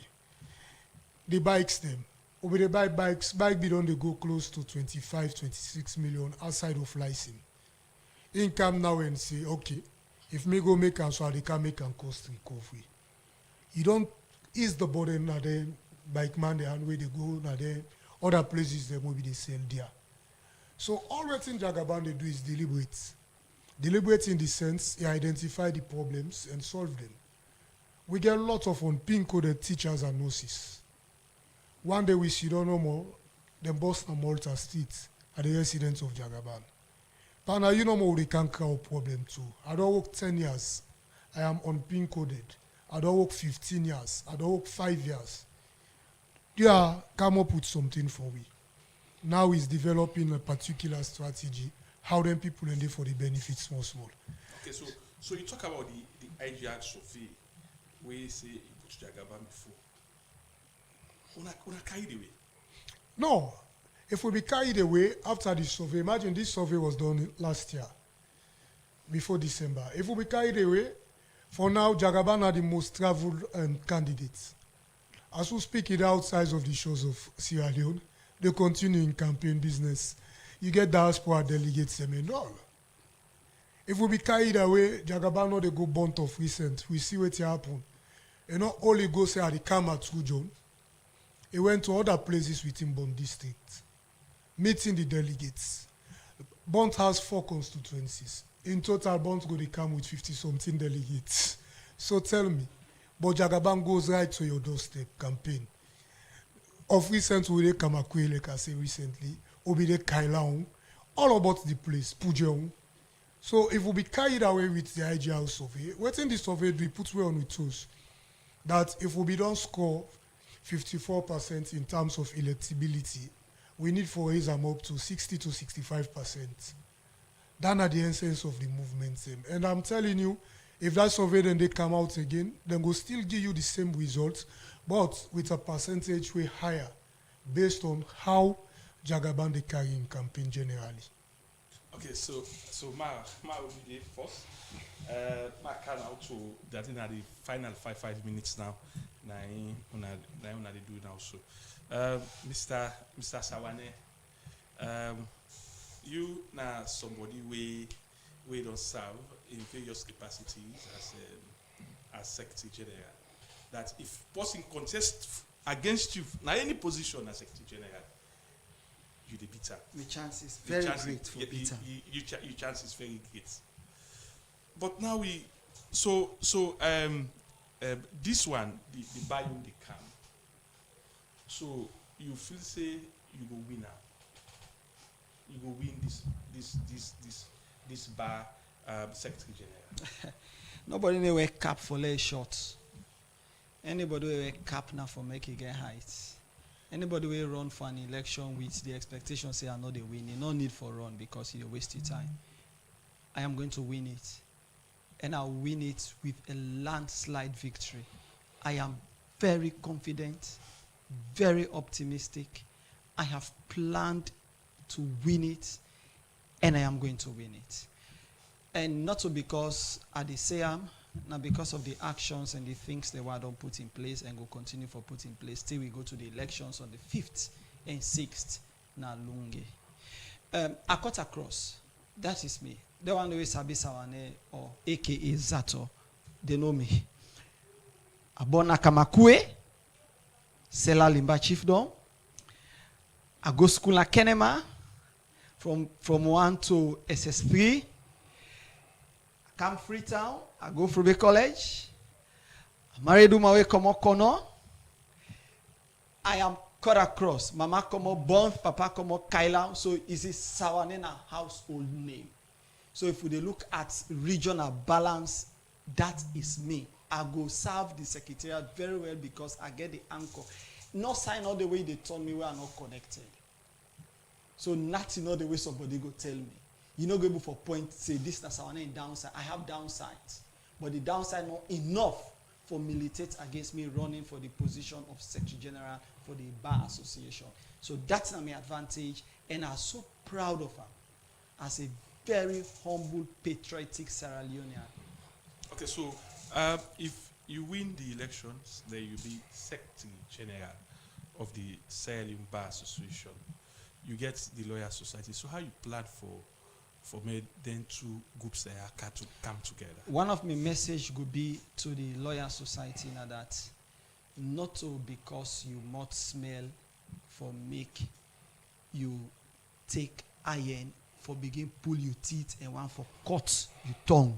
The bikes them. Over the buy bikes, bike bid on they go close to 25, 26 million outside of license. Income now and say, okay, if me go make and so they can make and cost recovery. You don't ease the burden now then bike man the hand where they go now then other places they maybe they sell there. So all what in Jagaban they do is deliberate. Deliberate in the sense they identify the problems and solve them. We get a lot of unpin-coded teachers and nurses. One day we see don't know more, them boss na Malta Street at the residents of Jagaban. But now you know more they can crowd problem too. I don't work 10 years. I am unpin-coded. I don't work 15 years. I don't work 5 years. Yeah, come up with something for me. Now he's developing a particular strategy. How then people end it for the benefits small. Okay, so you talk about the IGR survey where you say you put Jagaban before. Una carried away. No. If we be carried away after the survey, imagine this survey was done last year, before December. If we be carried away, for now, Jagaban are the most traveled candidates. As we speak it outside of the shores of Sierra Leone, they continue in campaign business. You get diaspora delegates, them and all. If we be carried away, Jagabano they go burnt off recent. We see what happen. And not only go say at the Kama through John. He went to other places within Bond district, meeting the delegates. Bond has 4 constituencies. In total, Bond go they come with 50-something delegates. So tell me, but Jagaban goes right to your doorstep campaign. Of recent, we Kamakwe, like I say recently, Obide Kailaung, all about the place, Pujeong. So if we be carried away with the IGL survey, what in the survey we put way on with toes that if we don't score 54% in terms of electability, we need for raise them up to 60 to 65%. That are the essence of the movement. And I'm telling you, if that survey then they come out again, then we'll still give you the same results, but with a percentage way higher based on how Jagaban they carry in campaign generally. Okay, so ma will be there first. Ma can out to that in the final 5 minutes now. Na una they do now so. Mr. Sawane, you now somebody we don't serve in various capacities as Secretary General. That if person contest against you now any position as Secretary General, you the beater. The chance is very great for Peter. Your chance is very great. But now this one, the biome they come. So you feel say you go win now. You go win this bar Secretary General. Nobody may wear cap for lay shots. Anybody will wear cap now for make it get height. Anybody will run for an election with the expectation say I know they win. No need for run because you waste your time. I am going to win it. And I'll win it with a landslide victory. I am very confident, very optimistic. I have planned to win it, and I am going to win it. And not so because I say am, not because of the actions and the things that were don't put in place and will continue for put in place till we go to the elections on the 5th and 6th na Lunge. I cut across. That is me. The one who is Sabi Sawane or aka Zato, they know me. Abona Kamakwe, Sela Limba Chiefdom. I go school at Kenema from 1 to SS3. Come Freetown, I go Frube College. I married my way Kono. I am cut across. Mama Komo born, Papa Komo Kaila. So is it Sawanena household name? So if we look at regional balance, that is me. I go serve the secretariat very well because I get the anchor. No sign all the way they told me we are not connected. So nothing all the way somebody go tell me. You know, go for point say this is Sawane in downside. I have downsides, but the downside not enough for militate against me running for the position of Secretary General for the Bar Association. So that's my advantage, and I'm so proud of her as a very humble, patriotic Sierra Leonean. Okay, so if you win the elections, then you'll be Secretary General of the Sierra Leone Bar Association. You get the Lawyer Society. So how you plan for me then two groups that are to come together? One of my message would be to the Lawyer Society now that not to because you might smell for make you take iron for begin pull your teeth and one for cut your tongue.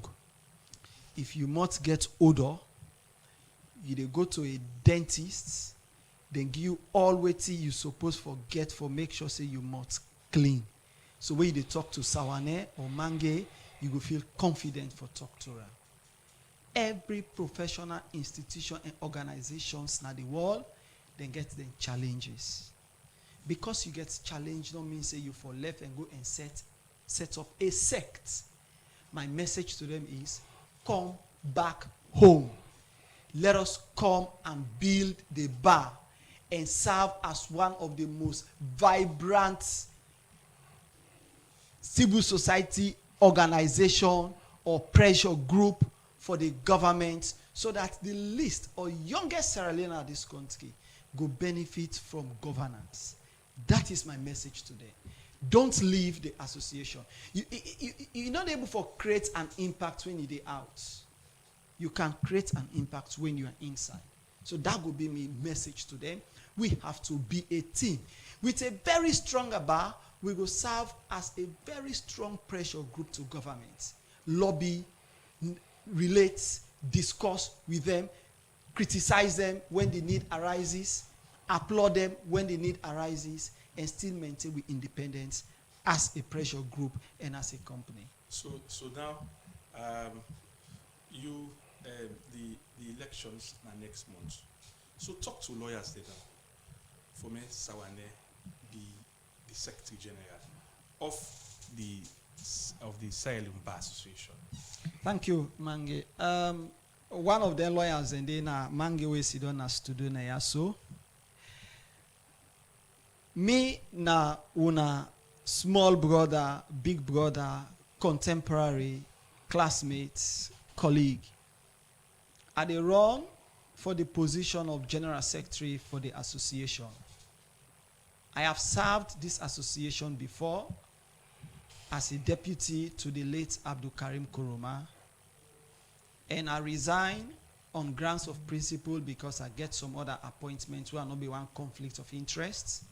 If you must get odor, you dey go to a dentist, then give you all wetin you suppose forget for make sure say you must clean. So when you talk to Sawane or Mange, you will feel confident for talk to her. Every professional institution and organizations in the world, then get them challenges. Because you get challenged, don't mean say you for left and go and set up a sect. My message to them is, come back home. Let us come and build the bar and serve as one of the most vibrant civil society organization or pressure group for the government so that the least or youngest Sierra Leone of this country go benefit from governance. That is my message today. Don't leave the association. You're not able to create an impact when you're out. You can create an impact when you are inside. So that would be my message to them. We have to be a team. With a very strong bar, we will serve as a very strong pressure group to government. Lobby, relate, discuss with them, criticize them when the need arises, applaud them when the need arises, and still maintain with independence as a pressure group and as a company. So now, the elections are next month. So talk to lawyers there now. For me, Sawane be the Secretary General of the Salone Bar Association. Thank you, Mange. One of the lawyers and then Mange we sit on as to do na so. Me na una small brother, big brother, contemporary, classmates, colleague. Are they wrong for the position of General Secretary for the association? I have served this association before as a deputy to the late Abdul Karim Kuruma, and I resign on grounds of principle because I get some other appointments where I not be one conflict of interest.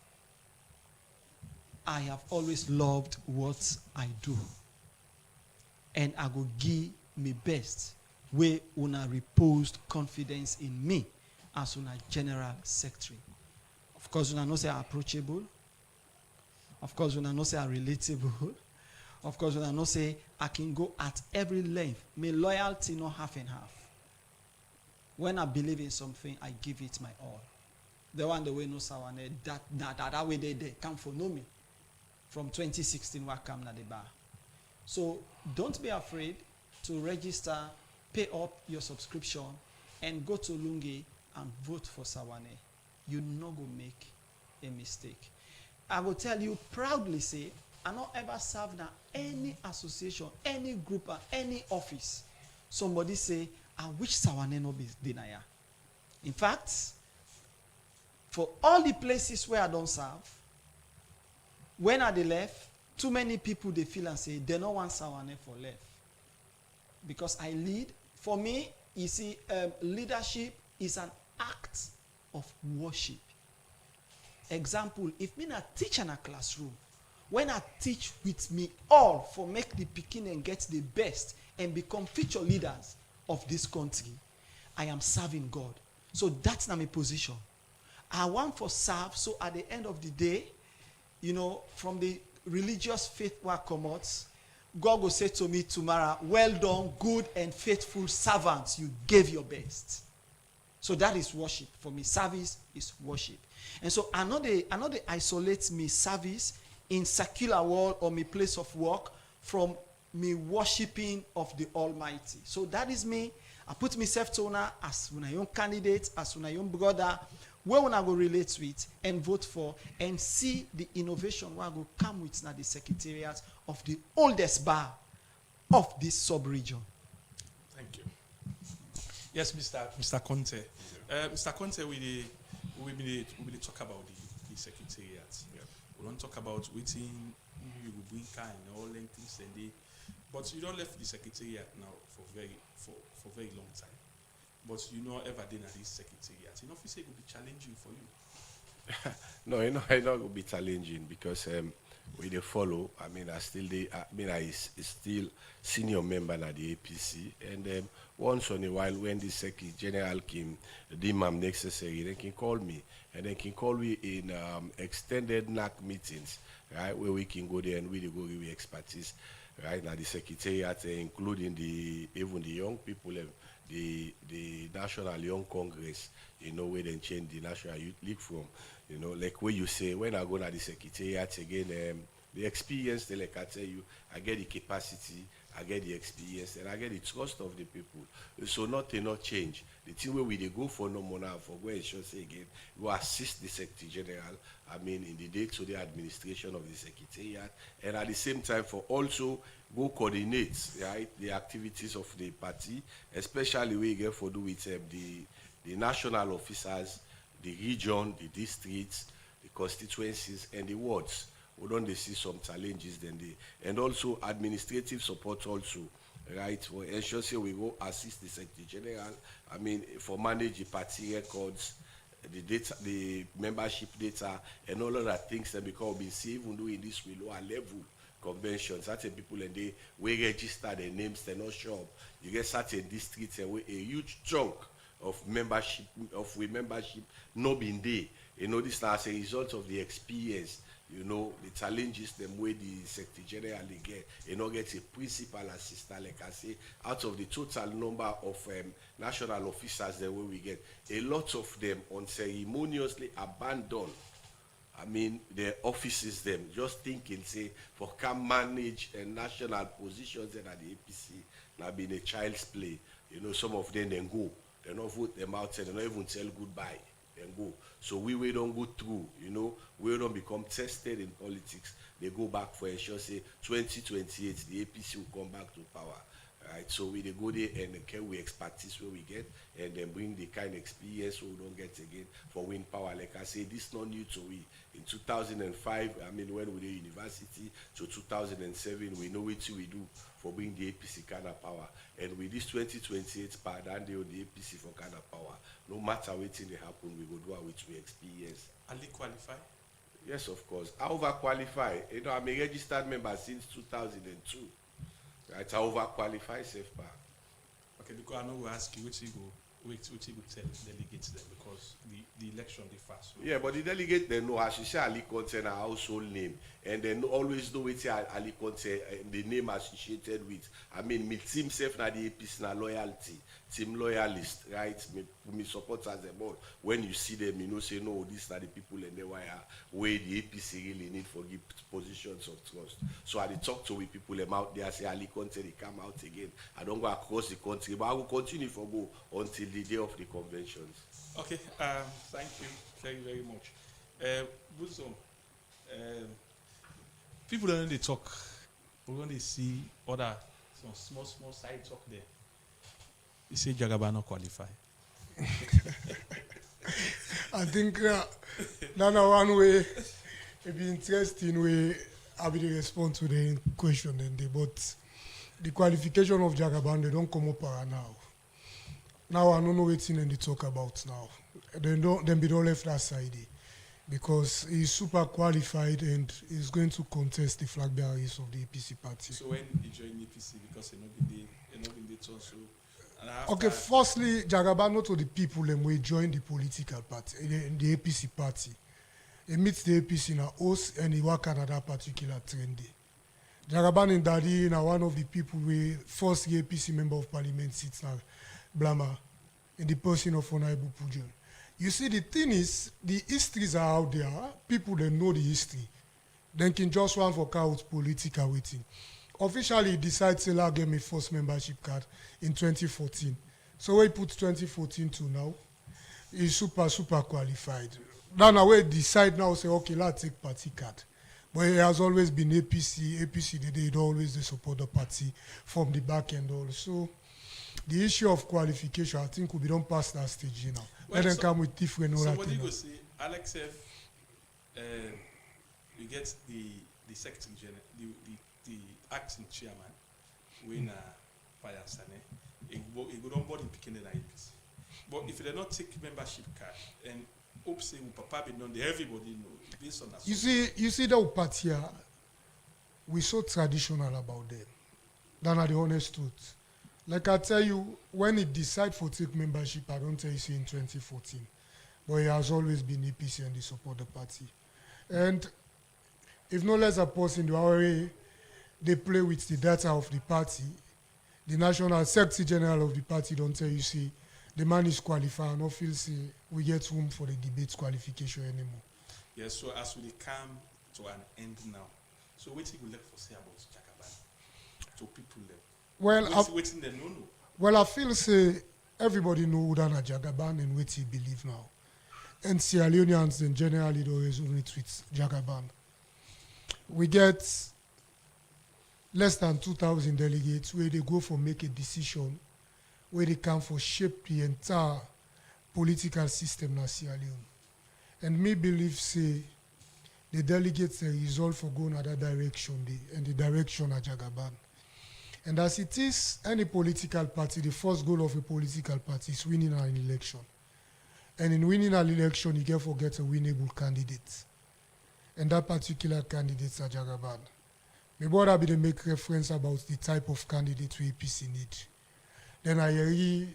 I have always loved what I do, and I will give my best where una reposed confidence in me as una General Secretary. Of course, una know say I'm approachable. Of course, una know say I'm relatable. Of course, una know say I can go at every length. My loyalty not half and half. When I believe in something, I give it my all. The one the way no Sawane that way they come for know me. From 2016, I come na the bar. So don't be afraid to register, pay up your subscription, and go to Lungi and vote for Sawane. You not go make a mistake. I will tell you proudly, say, I not ever serve na any association, any group, or any office. Somebody say, I wish Sawane no be denier. In fact, for all the places where I don't serve, when I left, too many people they feel and say they don't want Sawane for left. Because I lead. For me, you see, leadership is an act of worship. Example, if me not teach in a classroom, when I teach with me all for make the Pekin and get the best and become future leaders of this country, I am serving God. So that's not my position. I want for serve, so at the end of the day, you know, from the religious faith where come out, God will say to me tomorrow, well done, good and faithful servants, you gave your best. So that is worship. For me, service is worship. And so I know they isolate me service in secular world or my place of work from me worshiping of the Almighty. So that is me. I put myself to honor as una young candidate, as una young brother, where una go relate with and vote for and see the innovation where I go come with now the secretariat of the oldest bar of this sub-region. Thank you. Yes, Mr. Conte. Mr. Conte, we will talk about the secretariat. Yeah. We don't talk about waiting, you will bring kind all things and they, but you don't left the secretariat now for very long time. But you know ever done at this secretariat. You know if you say it will be challenging for you. No, you know it not will be challenging because we they follow. I mean, I still senior member at the APC, and once in a while when the Secretary General came, deem necessary, they can call me, and they can call me in extended NAC meetings, right, where we can go there and really go with expertise, right, now the Secretariat, including even the young people, the National Young Congress, you know, where they change the National Youth League from, you know, like where you say, when I go to the Secretariat again, the experience, like I tell you, I get the capacity, I get the experience, and I get the trust of the people. So nothing not change. The thing where we they go for no more now, for where it should say again, we assist the Secretary General, I mean, in the day-to-day administration of the Secretariat, and at the same time for also go coordinate, right, the activities of the party, especially we get for do with the national officers, the region, the districts, the constituencies and the wards. We don't they see some challenges then they, and also administrative support also, right? For ensure say we go assist the Secretary General. I mean, for manage the party records, the data, the membership data, and all of that things that because we see even though in this we lower level conventions, certain people and they we register their names, they not show up. You get certain districts and a huge chunk of membership not being there. You know, this as a result of the experience, you know, the challenges them way the Secretary General they get, you know, get a principal assistant, like I say, out of the total number of national officers the way we get, a lot of them unceremoniously abandon, I mean, their offices them, just thinking, say, for can manage national positions at the APC, now being a child's play. You know, some of them then go, they don't vote them out, they don't even tell goodbye. And go. So we don't go through, you know, we don't become tested in politics. They go back for a sure say 2028, the APC will come back to power. Right? So they go there and can we expertise where we get and then bring the kind of experience we don't get again for win power. Like I say, this is not new to we. In 2005, I mean, when we were university, to 2007, we know what we do for bring the APC kind of power. And with this 2028 part, and the APC for kind of power, no matter what thing they happen, we will do it with we experience. Ali qualify? Yes, of course. I overqualify. You know, I'm a registered member since 2002. Right, I overqualify safe part. Okay, because I know we ask you which you go tell delegates them because the election differs. So. Yeah, but the delegate they know as you say Ali Conte a household name, and they always know which Ali Conte the name associated with. I mean, me team safe na the APC na loyalty, team loyalist, right? Me supporters them all. When you see them, you know say no, these are the people and they wire where the APC really need for give positions of trust. So I talk to with people them out there say Ali Conte they come out again. I don't go across the country, but I will continue for go until the day of the conventions. Okay, thank you very, very much. Buzom, people don't they talk, we when they see other some small side talk there. You say Jagaba not qualify. I think that's one way it be interesting way I will respond to the question then but the qualification of Jagaban they don't come up now. Now I don't know what thing they talk about now. They don't left that side because he's super qualified and he's going to contest the flag bearers of the APC party. So when he joined APC because he not been there also. Okay, firstly, Jagaban not to the people them we join the political party, the APC party. He meets the APC in a house and he work at that particular trend. Jagaban and Daddy are one of the people we first APC member of parliament sits now. Blama, in the person of Honorable Pujon. You see, the thing is, the histories are out there. People that know the history. Then can just run for out political waiting. Officially, he decided to give me first membership card in 2014. So we put 2014 to now. He's super qualified. Now we decide now say okay, let's take party card. But it has always been APC. They always they support the party from the back end also. The issue of qualification, I think, will be done past that stage now. Let them come with different. So what do you go say, Alex? You get the secretary general, the acting chairman, when Fire Sane, he go on board in picking the APC. But if they don't take membership card and hope say Papa be known, everybody know based on that. You see that party, we so traditional about them. That's not the honest truth. Like I tell you, when he decide for take membership, I don't tell you say in 2014, but he has always been APC and he support the party. And if no less a person, the way they play with the data of the party, the national secretary general of the party don't tell you say the man is qualified and not feel say we get room for the debate qualification anymore. Yes, so as we come to an end now, so what you would like to say about Jagaban to people there? Well, I feel say everybody know Udana Jagaban and what he believe now. And Sierra Leoneans then generally don't resonate with Jagaban. We get less than 2,000 delegates where they go for make a decision, where they come for shape the entire political system in Sierra Leone. And me believe say the delegates resolve for go another direction, and the direction of Jagaban. And as it is, any political party, the first goal of a political party is winning an election. And in winning an election, you can forget a winnable candidate. And that particular candidate is Jagaban. Maybe what I be to make reference about the type of candidate we APC need. Then I hear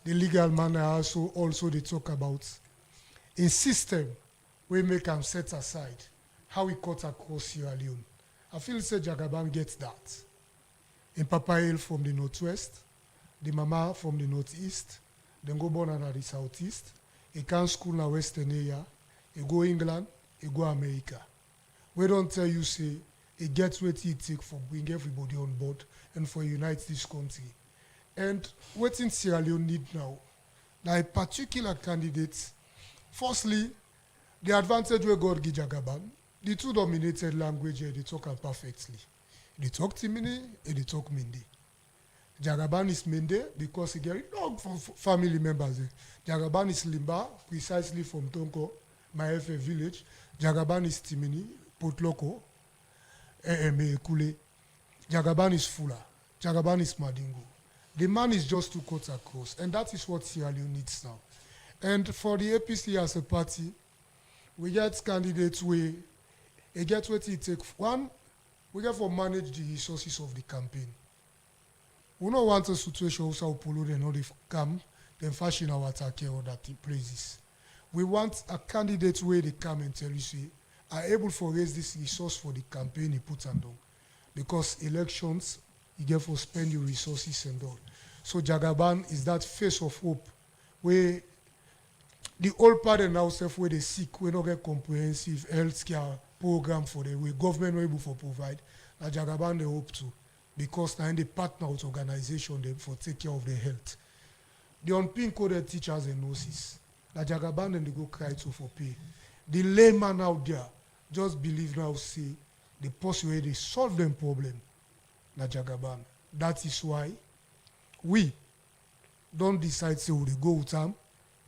the legal man also they talk about a system we make them set aside how we cut across Sierra Leone. I feel say Jagaban gets that. In Papa Hill from the northwest, the mama from the northeast, then go born in the southeast, he can school in the western area, he go England, he go America. We don't tell you say it gets what it take for bring everybody on board and for unite this country. And what in Sierra Leone need now, a particular candidate, firstly, the advantage we got Jagaban, the two dominated languages they talk perfectly. They talk Timini and they talk Mindi. Jagaban is Mende because he get long family members. Jagaban is Limba, precisely from Tonko, Maefe village. Jagaban is Timini, Potloko, Kule. Jagaban is Fula. Jagaban is Madingo. The man is just two cuts across, and that is what Sierra Leone needs now. And for the APC as a party, we get candidates where they get what it takes. One, we get for manage the resources of the campaign. We don't want a situation where we follow them, not if come, then fashion our attack or that places. We want a candidate where they come and tell you, say, are able to raise this resource for the campaign he put on down. Because elections, you get for spend your resources and all. So Jagaban is that face of hope where the old part and now self where they seek, we don't get comprehensive healthcare program for the way government will able to provide. Now Jagaban they hope to, because now they partner with organization them for take care of their health. The unpin coded teachers and nurses. Now Jagaban and they go cry to for pay. The layman out there just believe now say the possible way they solve them problem. Now Jagaban. That is why we don't decide say we go with them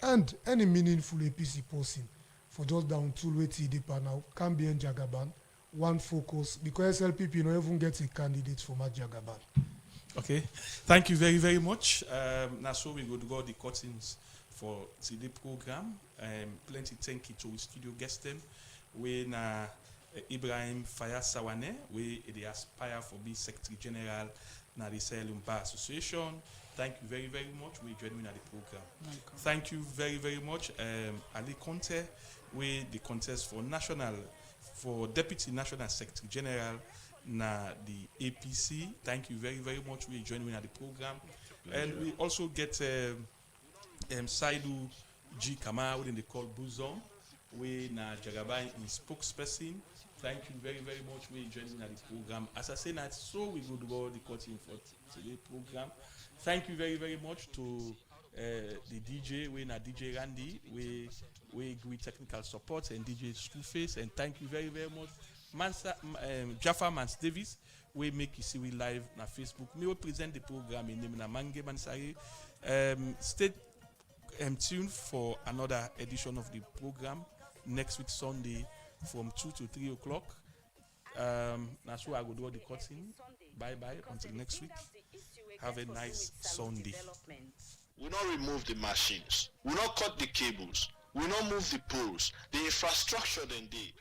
and any meaningful APC person for just down tool way Tiday now can be in Jagaban. One focus because SLPP not even get a candidate for my Jagaban. Okay, thank you very, very much. Now, so we go to go the cuttings for Tiday program. Plenty thank you to our studio guests them. We na Ibrahim Faya Sawane, we they aspire for be Secretary General na the Salone Bar Association. Thank you very, very much. We join me at the program. Thank you very, very much. Ali Conte, we the contest for Deputy National Secretary General na the APC. Thank you very, very much. We join me at the program. Pleasure. And we also get Saidu G. Kamara, who they call Buzon. We na Jagaban in spokesperson. Thank you very, very much. We join me at the program. As I say that, so we go to go the cutting for today's program. Thank you very, very much to the DJ, we na DJ Randy, we agree technical support and DJ Screwface, and thank you very, very much. Jaffa Mans Davis, we make you see we live na Facebook. Me will present the program in name na Mange Mansari. Stay tuned for another edition of the program next week Sunday from 2 to 3 o'clock. That's why I will do all the cutting. Bye bye until next week. Have a nice Sunday. We not remove the machines. We not cut the cables. We not move the poles. The infrastructure then they.